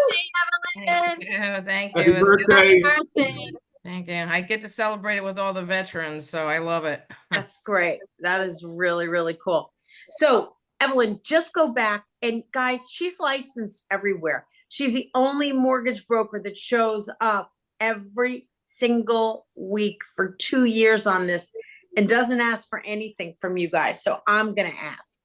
Thank Evelyn. you. Thank Happy you. It's good- birthday. Happy birthday. Thank you. I get to celebrate it with all the veterans, so I love it. That's great. That is really, really cool. So, Evelyn, just go back and guys, she's licensed everywhere. She's the only mortgage broker that shows up every single week for 2 years on this and doesn't ask for anything from you guys. So I'm going to ask.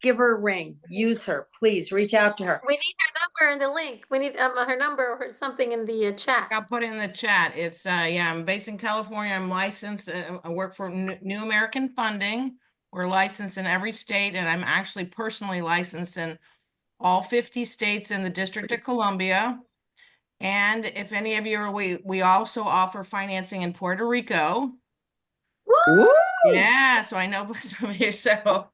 Give her a ring. Use her. Please reach out to her. We need her number in the link. We need her number or something in the chat. I'll put it in the chat. It's yeah, I'm based in California. I'm licensed. I work for New American Funding. We're licensed in every state, and I'm actually personally licensed in all 50 states in the District of Columbia. And if any of you are, we also offer financing in Puerto Rico. Woo! Yeah, so I know some of you. So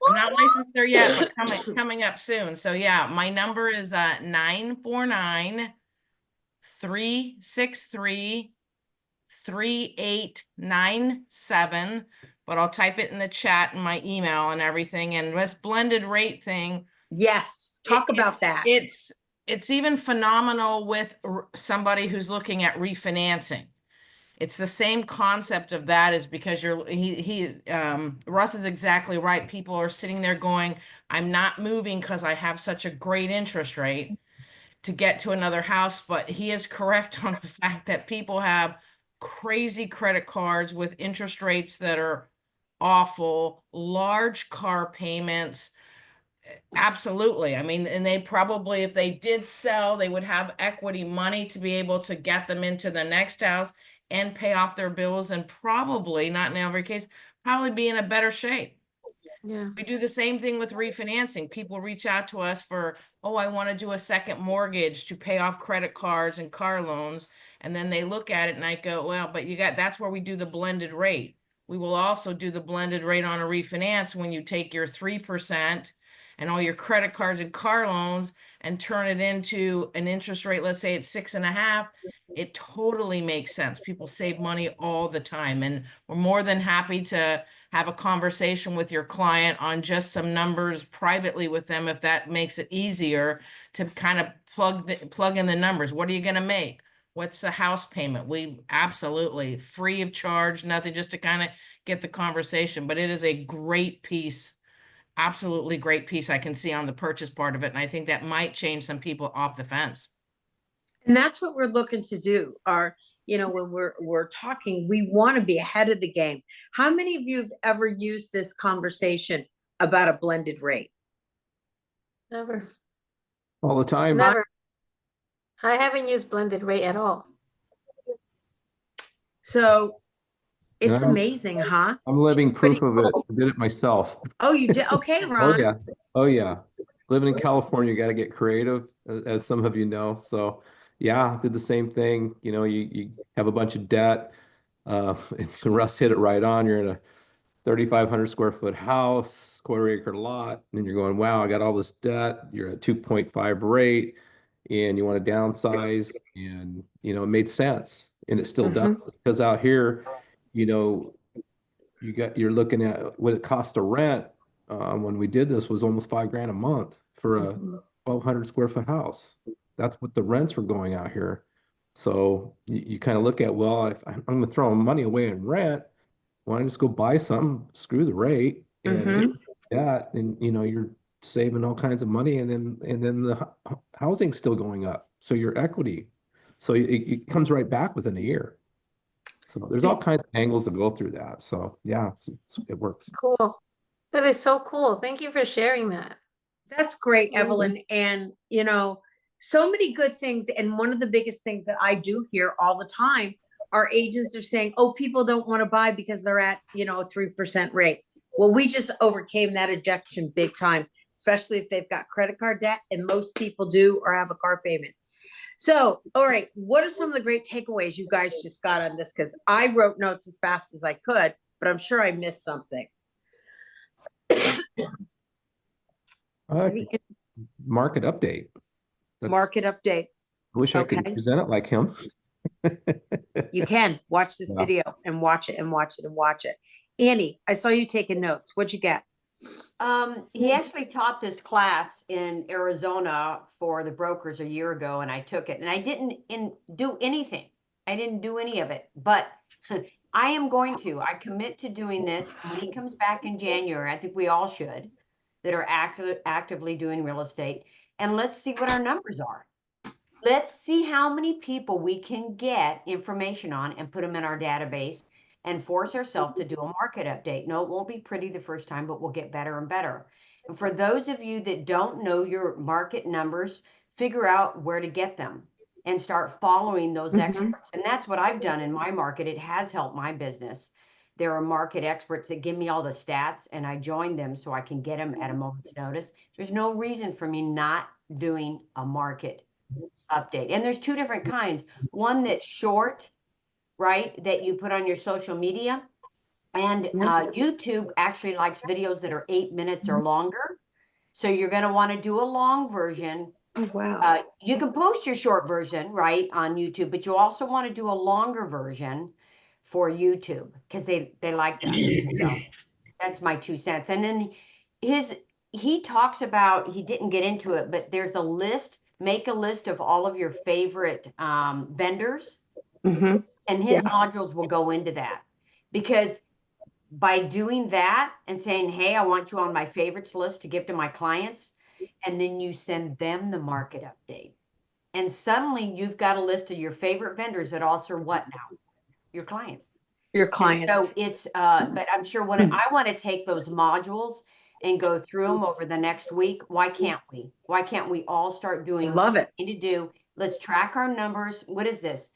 I'm not licensed there yet, but coming up soon. So yeah, my number is 949-363-3897. But I'll type it in the chat and my email and everything. And this blended rate thing. Yes. Talk about that. It's even phenomenal with somebody who's looking at refinancing. It's the same concept of that is because Russ is exactly right. People are sitting there going, I'm not moving because I have such a great interest rate to get to another house. But he is correct on the fact that people have crazy credit cards with interest rates that are awful, large car payments. Absolutely. I mean, and they probably, if they did sell, they would have equity money to be able to get them into the next house and pay off their bills, and probably, not in every case, probably be in a better shape. Yeah. We do the same thing with refinancing. People reach out to us for, oh, I want to do a second mortgage to pay off credit cards and car loans. And then they look at it and I go, well, but that's where we do the blended rate. We will also do the blended rate on a refinance when you take your 3% and all your credit cards and car loans and turn it into an interest rate, let's say it's 6.5, it totally makes sense. People save money all the time, and we're more than happy to have a conversation with your client on just some numbers privately with them if that makes it easier to kind of plug in the numbers. What are you going to make? What's the house payment? We absolutely free of charge, nothing, just to kind of get the conversation. But it is a great piece, absolutely great piece I can see on the purchase part of it. And I think that might change some people off the fence. And that's what we're looking to do. When we're talking, we want to be ahead of the game. How many of you have ever used this conversation about a blended rate? Never, All the time. never. I haven't used blended rate at all. So And it's amazing, huh? I'm living It's pretty proof of it. cool. I did it myself. Oh, you did? Okay, Oh Ron. yeah. Oh yeah. Living in California, you got to get creative, as some of you know. So yeah, did the same thing. You have a bunch of debt. And Russ hit it right on. You're in a 3,500 square foot house, quarter acre lot, and you're going, wow, I got all this debt. You're at 2.5 rate, and you want to downsize, and it made sense, and it still does, because out here, you know, you're looking at what it cost to rent. When we did this was almost $5,000 a month for a 1,200 square foot house. That's what the rents were going out here. So you kind of look at, well, if I'm going to throw money away in rent, why don't I just go buy some, screw the rate, and get that, and you're saving all kinds of money, and then the housing's still going up, so your equity, so it comes right back within a year. So there's all kinds of angles to go through that. So yeah, it works. Cool. That is so cool. Thank you for sharing that. That's great, Absolutely. Evelyn. And so many good things. And one of the biggest things that I do hear all the time, our agents are saying, oh, people don't want to buy because they're at, a 3% rate. Well, we just overcame that objection big time, especially if they've got credit card debt, and most people do, or have a car payment. So, all right, what are some of the great takeaways you guys just got on this? Because I wrote notes as fast as I could, but I'm sure I missed something. Market update. Market update. I wish I could Okay. present it like him. You can watch this Yeah. video and watch it and watch it and watch it. Annie, I saw you taking notes. What'd you get? He actually taught this class in Arizona for the brokers a year ago, and I took it, and I didn't do anything. I didn't do any of it, but I am going to. I commit to doing this when he comes back in January. I think we all should, that are actively doing real estate, and let's see what our numbers are. Let's see how many people we can get information on and put them in our database, and force ourselves to do a market update. No, it won't be pretty the first time, but we'll get better and better. And for those of you that don't know your market numbers, figure out where to get them and start following those experts. And that's what I've done in my market. It has helped my business. There are market experts that give me all the stats, and I join them so I can get them at a moment's notice. There's no reason for me not doing a market update. And there's two different kinds. One that's short, right, that you put on your social media. And YouTube actually likes videos that are 8 minutes or longer. So you're going to want to do a long version. Oh, wow. You can post your short version, right, on YouTube, but you also want to do a longer version for YouTube because they like that. So that's my 2 cents. And then he talks about, he didn't get into it, but there's a list, make a list of all of your favorite vendors. And his modules will go into that, because by doing that and saying, hey, I want you on my favorites list to give to my clients, and then you send them the market update. And suddenly you've got a list of your favorite vendors that also what now? Your clients. Your clients. And so it's, but I'm sure when I want to take those modules and go through them over the next week, why can't we? Why can't we all start doing Love it. what we need to do? Let's track our numbers. What is this?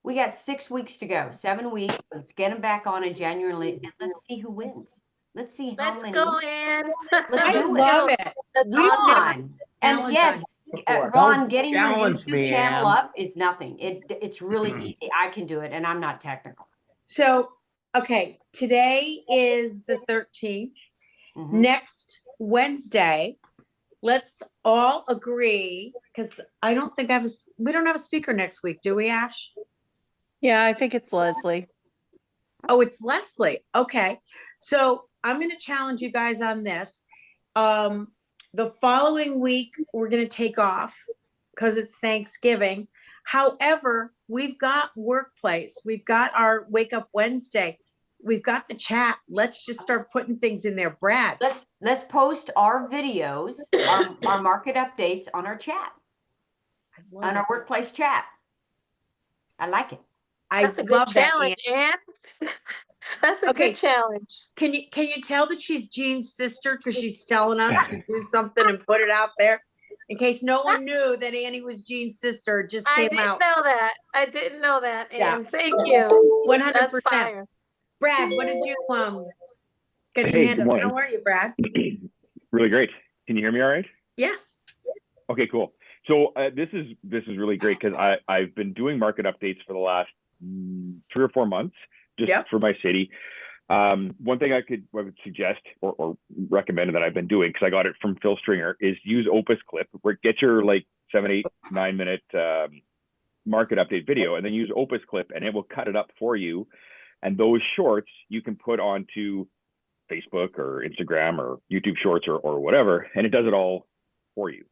We got 6 weeks to go, 7 weeks. Let's get them back on in January, and let's see who wins. Let's see how Let's many. go in. I do it. love it. That's We've awesome. never on. And yes, before. Ron, Don't getting your challenge YouTube me, channel Ann. up is nothing. It's really easy. I can do it, and I'm not technical. So, okay, today is the 13th. Mhm. Next Wednesday, let's all agree, because I don't think we don't have a speaker next week, do we, Ash? Yeah, I think it's Leslie. Oh, it's Leslie. Okay. So I'm going to challenge you guys on this. The following week, we're going to take off because it's Thanksgiving. However, we've got workplace. We've got our Wake Up Wednesday. We've got the chat. Let's just start putting things in there. Brad. Let's post our videos, our market updates on our chat, on our workplace chat. I like it. That's a good love that, challenge, Ann. That's a Okay. good challenge. Can you tell that she's Jean's sister because she's telling us to do something and put it out there? In case no one knew that Annie was Jean's sister, it just I came didn't out. know that. I didn't know that, Yeah. Ann. Thank you. 100%. That's fire. Brad, what did you get your Hey, hand good up? morning. How are you, Brad? Really great. Can you hear me all right? Yes. Okay, cool. So this is really great because I've been doing market updates for the last 3 or 4 months just Yep. for my city. One thing I would suggest or recommend that I've been doing, because I got it from Phil Stringer, is use Opus Clip, where get your like 7, 8, 9 minute market update video, and then use Opus Clip, and it will cut it up for you. And those shorts you can put onto Facebook or Instagram or YouTube Shorts or whatever, and it does it all for you.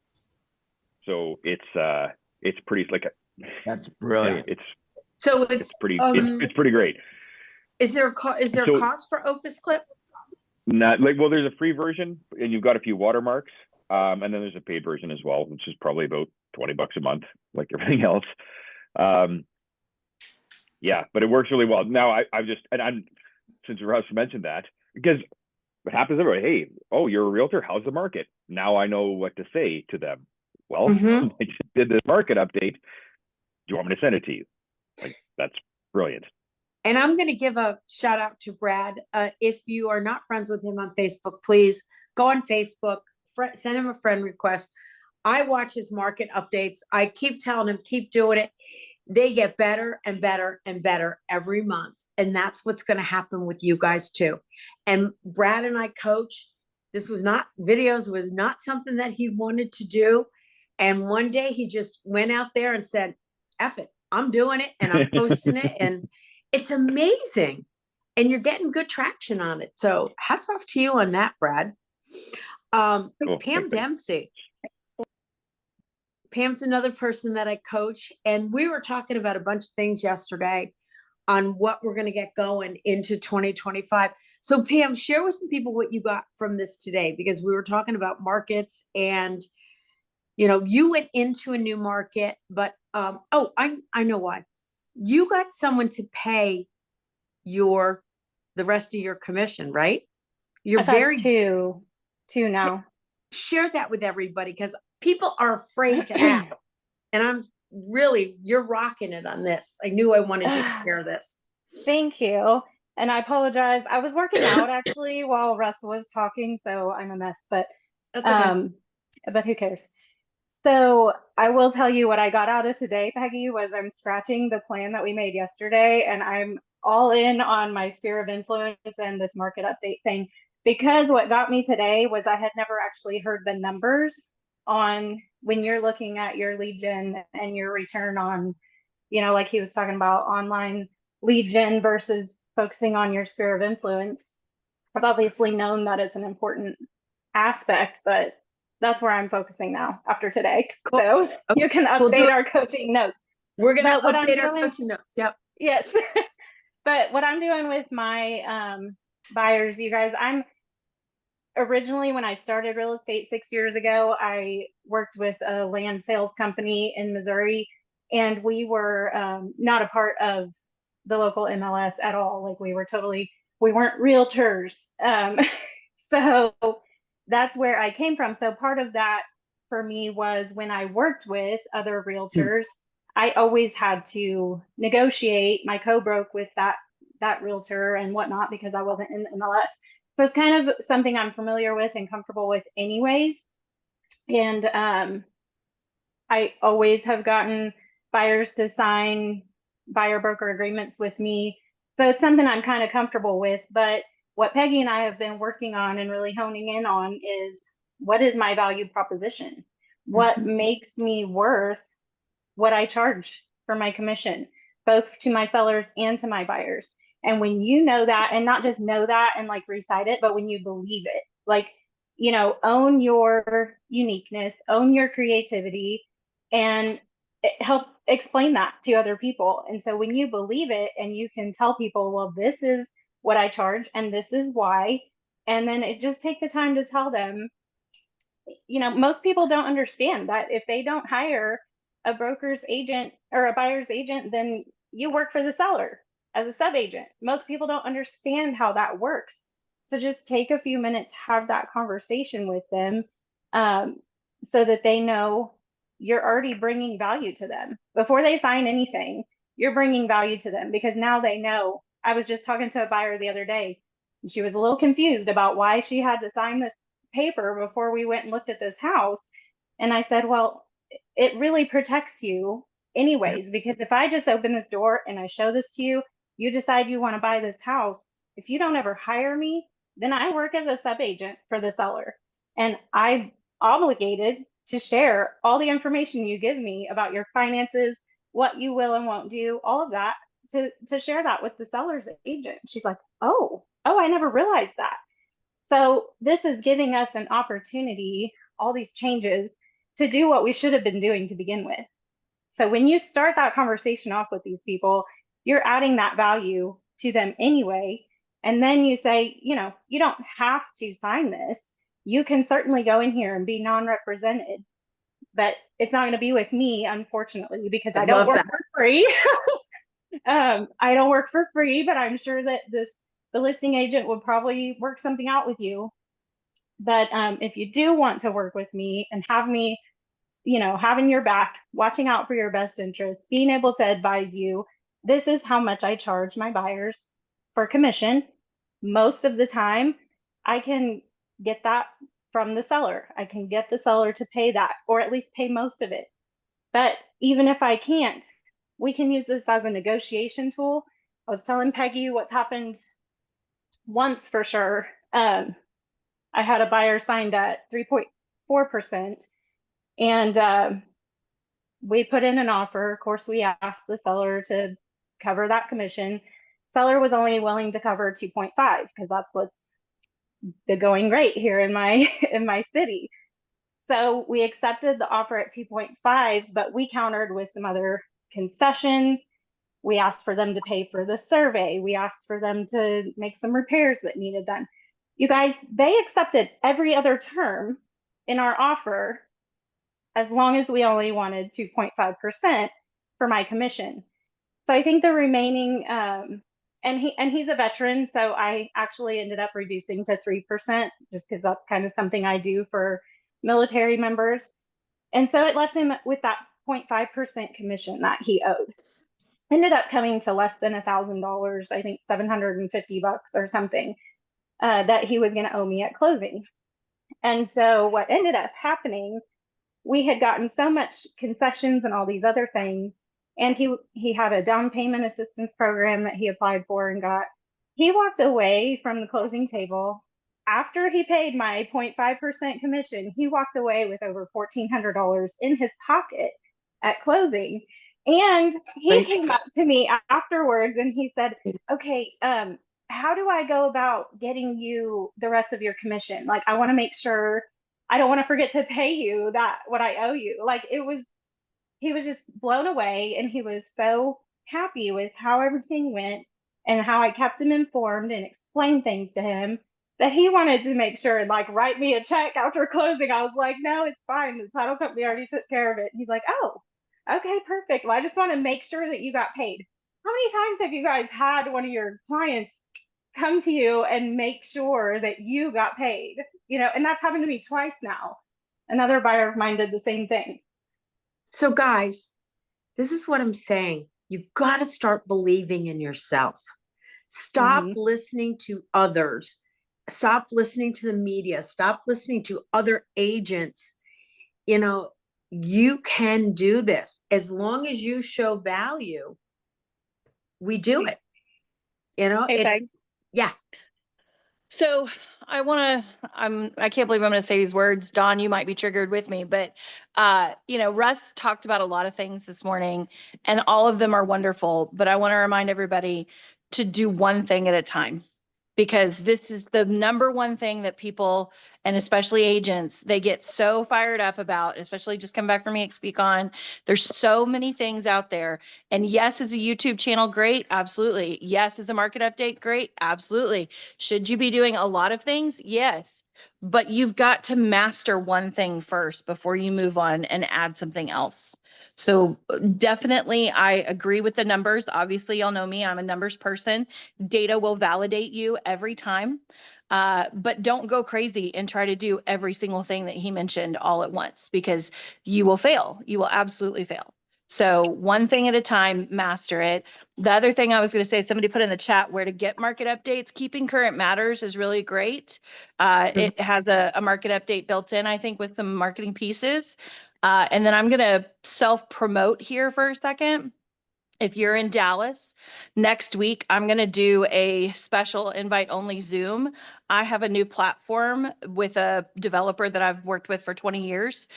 So it's pretty like That's brilliant. So it's pretty it's pretty great. Is there a cost for Opus Clip? Not like, well, there's a free version and you've got a few watermarks, and then there's a paid version as well, which is probably about $20 a month, like everything else. Yeah, but it works really well. Now I'm since Russ mentioned that, because what happens everybody, hey, oh, you're a realtor, how's the market? Now I know what to say to them. Well, Mhm. I just did this market update. Do you want me to send it to you? Like, that's brilliant. And I'm going to give a shout out to Brad. If you are not friends with him on Facebook, please go on Facebook, send him a friend request. I watch his market updates. I keep telling him, keep doing it. They get better and better and better every month. And that's what's going to happen with you guys too. And Brad and I coach. This was not videos, was not something that he wanted to do. And one day he just went out there and said, F it, I'm doing it and I'm posting it. And it's amazing. And you're getting good traction on it. So hats off to you on that, Brad. Cool. Pam Thanks. Dempsey. Pam's another person that I coach. And we were talking about a bunch of things yesterday on what we're going to get going into 2025. So Pam, share with some people what you got from this today, because we were talking about markets and, you know, you went into a new market, but, I know why. You got someone to pay the rest of your commission, right? You're I've had two now. share that with everybody, because people are afraid to ask. And you're rocking it on this. I knew I wanted you to share this. Thank you. And I apologize. I was working out actually while Russ was talking, so I'm a mess, but That's okay. But who cares? So I will tell you what I got out of today, Peggy, was I'm scratching the plan that we made yesterday, and I'm all in on my sphere of influence and this market update thing, because what got me today was I had never actually heard the numbers on when you're looking at your lead gen and your return on, you know, like he was talking about online lead gen versus focusing on your sphere of influence. I've obviously known that it's an important aspect, but that's where I'm focusing now after today. Cool. So Okay. you can update our coaching notes. We're going to But what I'm update our doing- coaching notes. Yep. Yes. But what I'm doing with my buyers, you guys, originally, when I started real estate 6 years ago, I worked with a land sales company in Missouri, and we were not a part of the local MLS at all. Like we weren't realtors. So that's where I came from. So part of that for me was when I worked with other realtors, I always had to negotiate my co-broke with that realtor and whatnot, because I wasn't in the MLS. So it's kind of something I'm familiar with and comfortable with anyways. And I always have gotten buyers to sign buyer broker agreements with me. So it's something I'm kind of comfortable with. But what Peggy and I have been working on and really honing in on is, what is my value proposition? What makes me worth what I charge for my commission, both to my sellers and to my buyers? And when you know that, and not just know that and like recite it, but when you believe it, like, you know, own your uniqueness, own your creativity, and help explain that to other people. And so when you believe it and you can tell people, well, this is what I charge and this is why, and then it just take the time to tell them, you know, most people don't understand that if they don't hire a broker's agent or a buyer's agent, then you work for the seller as a sub agent. Most people don't understand how that works. So just take a few minutes, have that conversation with them, so that they know you're already bringing value to them. Before they sign anything, you're bringing value to them, because now they know. I was just talking to a buyer the other day, and she was a little confused about why she had to sign this paper before we went and looked at this house. And I said, well, it really protects you anyways, because if I just open this door and I show this to you, you decide you want to buy this house. If you don't ever hire me, then I work as a sub agent for the seller. And I'm obligated to share all the information you give me about your finances, what you will and won't do, all of that, to share that with the seller's agent. She's like, oh, I never realized that. So this is giving us an opportunity, all these changes, to do what we should have been doing to begin with. So when you start that conversation off with these people, you're adding that value to them anyway. And then you say, you know, you don't have to sign this. You can certainly go in here and be non-represented, but it's not going to be with me, unfortunately, because I don't work for free. I don't work for free, but I'm sure that the listing agent would probably work something out with you. But if you do want to work with me and have me, you know, having your back, watching out for your best interest, being able to advise you, this is how much I charge my buyers for commission. Most of the time, I can get that from the seller. I can get the seller to pay that, or at least pay most of it. But even if I can't, we can use this as a negotiation tool. I was telling Peggy what's happened once for sure. I had a buyer signed at 3.4%, and we put in an offer. Of course, we asked the seller to cover that commission. Seller was only willing to cover 2.5 because that's what's the going rate here in my city. So we accepted the offer at 2.5, but we countered with some other concessions. We asked for them to pay for the survey. We asked for them to make some repairs that needed done. You guys, they accepted every other term in our offer as long as we only wanted 2.5% for my commission. So I think the remaining, and he's a veteran, so I actually ended up reducing to 3% just because that's kind of something I do for military members. And so it left him with that 0.5% commission that he owed. Ended up coming to less than $1,000, I think $750 or something, that he was going to owe me at closing. And so what ended up happening, we had gotten so much concessions and all these other things, and he had a down payment assistance program that he applied for and got. He walked away from the closing table after he paid my 0.5% commission. He walked away with over $1,400 in his pocket at closing. And he came up to me afterwards and he said, okay, how do I go about getting you the rest of your commission? Like, I want to make sure I don't want to forget to pay you that what I owe you. Like, he was just blown away, and he was so happy with how everything went and how I kept him informed and explained things to him that he wanted to make sure and like write me a check after closing. I was like, no, it's fine. The title company already took care of it. And he's like, oh, okay, perfect. Well, I just want to make sure that you got paid. How many times have you guys had one of your clients come to you and make sure that you got paid? You know, and that's happened to me twice now. Another buyer of mine did the same thing. So guys, this is what I'm saying. You've got to start believing in yourself. Stop listening to others. Stop listening to the media. Stop listening to other agents. You know, you can do this. As long as you show value, we do it. You know, Hey, it's, Peg. yeah. So I can't believe I'm going to say these words. Don, you might be triggered with me, but, Russ talked about a lot of things this morning and all of them are wonderful, but I want to remind everybody to do one thing at a time, because this is the number one thing that people, and especially agents, they get so fired up about, especially just come back from EXP Con. There's so many things out there. And yes, is a YouTube channel great? Absolutely. Yes, is a market update great? Absolutely. Should you be doing a lot of things? Yes. But you've got to master one thing first before you move on and add something else. So definitely, I agree with the numbers. Obviously, y'all know me, I'm a numbers person. Data will validate you every time. But don't go crazy and try to do every single thing that he mentioned all at once, because you will fail. You will absolutely fail. So one thing at a time, master it. The other thing I was going to say, somebody put in the chat where to get market updates. Keeping Current Matters is really great. It has a market update built in, I think, with some marketing pieces. And then I'm going to self-promote here for a second. If you're in Dallas next week, I'm going to do a special invite only Zoom. I have a new platform with a developer that I've worked with for 20 years,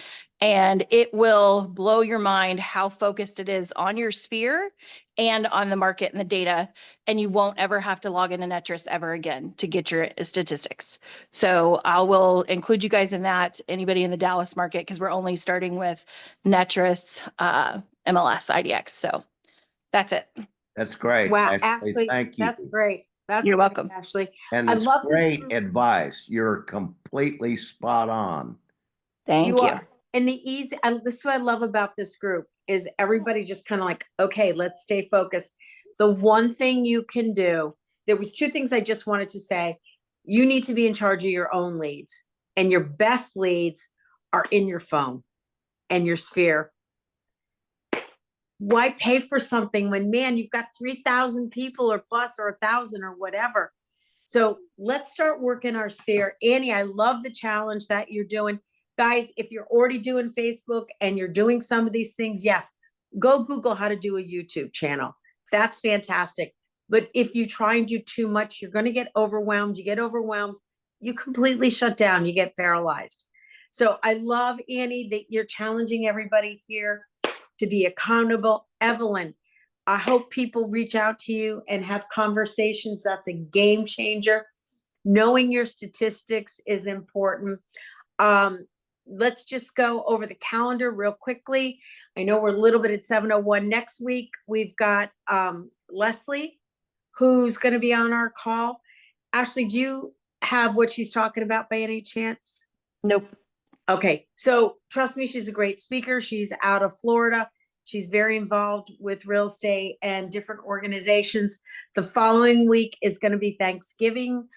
and it will blow your mind how focused it is on your sphere and on the market and the data. And you won't ever have to log into Netris ever again to get your statistics. So I will include you guys in that, anybody in the Dallas market, because we're only starting with Netris, MLS, IDX. So that's it. That's great. Wow, Ashley, Ashley, thank you. that's great. That's You're great, welcome. Ashley. And I it's love this great group. advice. You're completely spot on. Thank you. are. And this is what I love about this group is everybody just kind of like, okay, let's stay focused. The one thing you can do, there was two things I just wanted to say. You need to be in charge of your own leads, and your best leads are in your phone and your sphere. Why pay for something when, man, you've got 3,000 people or plus, or 1,000 or whatever. So let's start working our sphere. Annie, I love the challenge that you're doing. Guys, if you're already doing Facebook and you're doing some of these things, yes, go Google how to do a YouTube channel. That's fantastic. But if you try and do too much, you're going to get overwhelmed. You get overwhelmed, you completely shut down, you get paralyzed. So I love, Annie, that you're challenging everybody here to be accountable. Evelyn, I hope people reach out to you and have conversations. That's a game changer. Knowing your statistics is important. Let's just go over the calendar real quickly. I know we're a little bit at 7:01 next week. We've got Leslie, who's going to be on our call. Ashley, do you have what she's talking about by any chance? Nope. Okay, so trust me, she's a great speaker. She's out of Florida. She's very involved with real estate and different organizations. The following week is going to be Thanksgiving.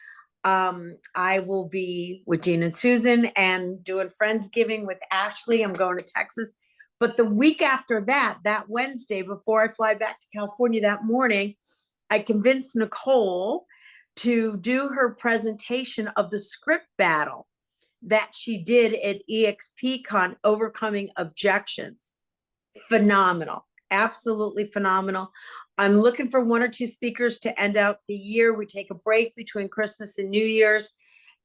I will be with Jean and Susan and doing Friendsgiving with Ashley. I'm going to Texas. But the week after that, that Wednesday, before I fly back to California that morning, I convinced Nicole to do her presentation of the script battle that she did at EXPCon, Overcoming Objections. Phenomenal, absolutely phenomenal. I'm looking for one or two speakers to end out the year. We take a break between Christmas and New Year's,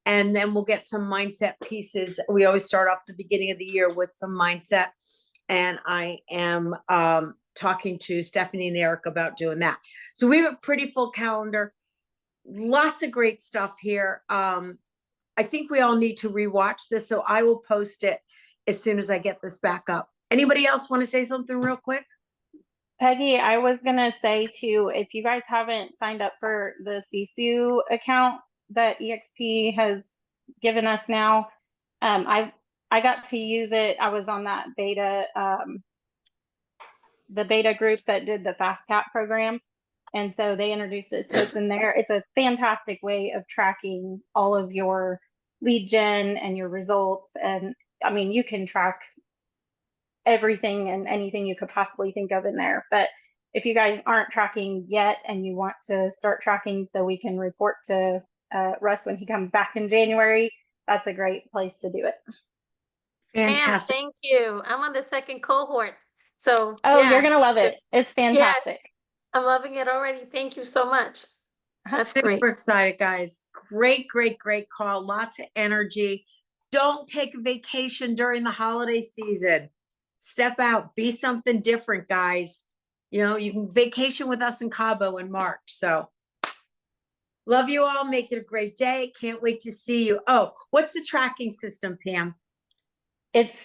and then we'll get some mindset pieces. We always start off the beginning of the year with some mindset, and I am talking to Stephanie and Eric about doing that. So we have a pretty full calendar, lots of great stuff here. I think we all need to rewatch this, so I will post it as soon as I get this back up. Anybody else want to say something real quick? Peggy, I was gonna say too, if you guys haven't signed up for the CSU account that EXP has given us now, I got to use it. I was on that beta, the beta group that did the Fast Cap program. And so they introduced it to us in there. It's a fantastic way of tracking all of your lead gen and your results. And I mean, you can track everything and anything you could possibly think of in there. But if you guys aren't tracking yet and you want to start tracking so we can report to Russ when he comes back in January, that's a great place to do it. Fantastic. Thank you. I'm on the second cohort. So oh, yeah, you're gonna love CSU. it. It's fantastic. Yes, I'm loving it already. Thank you so much. That's great. Super excited, guys. Great, great, great call. Lots of energy. Don't take a vacation during the holiday season. Step out, be something different, guys. You know, you can vacation with us in Cabo in March. So love you all. Make it a great day. Can't wait to see you. Oh, what's the tracking system, Pam? It's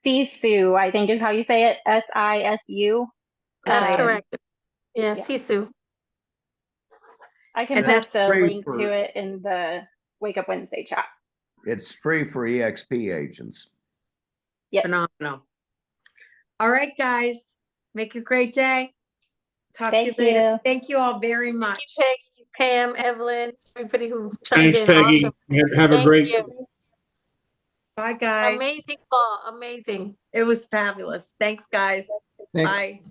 Sisu, I think is how you say it. SISU. That's Okay. correct. Yeah, Yeah. Sisu. I can And post that's a free link for- to it in the Wake Up Wednesday chat. It's free for EXP agents. Yes. Phenomenal. All right, guys. Make a great day. Talk to you Thank later. you. Thank you all very Thank much. you, Peggy, Pam, Evelyn, everybody who chimed Thanks, in. Peggy. Awesome. Have a Thank great. you. Bye, guys. Amazing call. Amazing. It was fabulous. Thanks, guys. Thanks. Bye.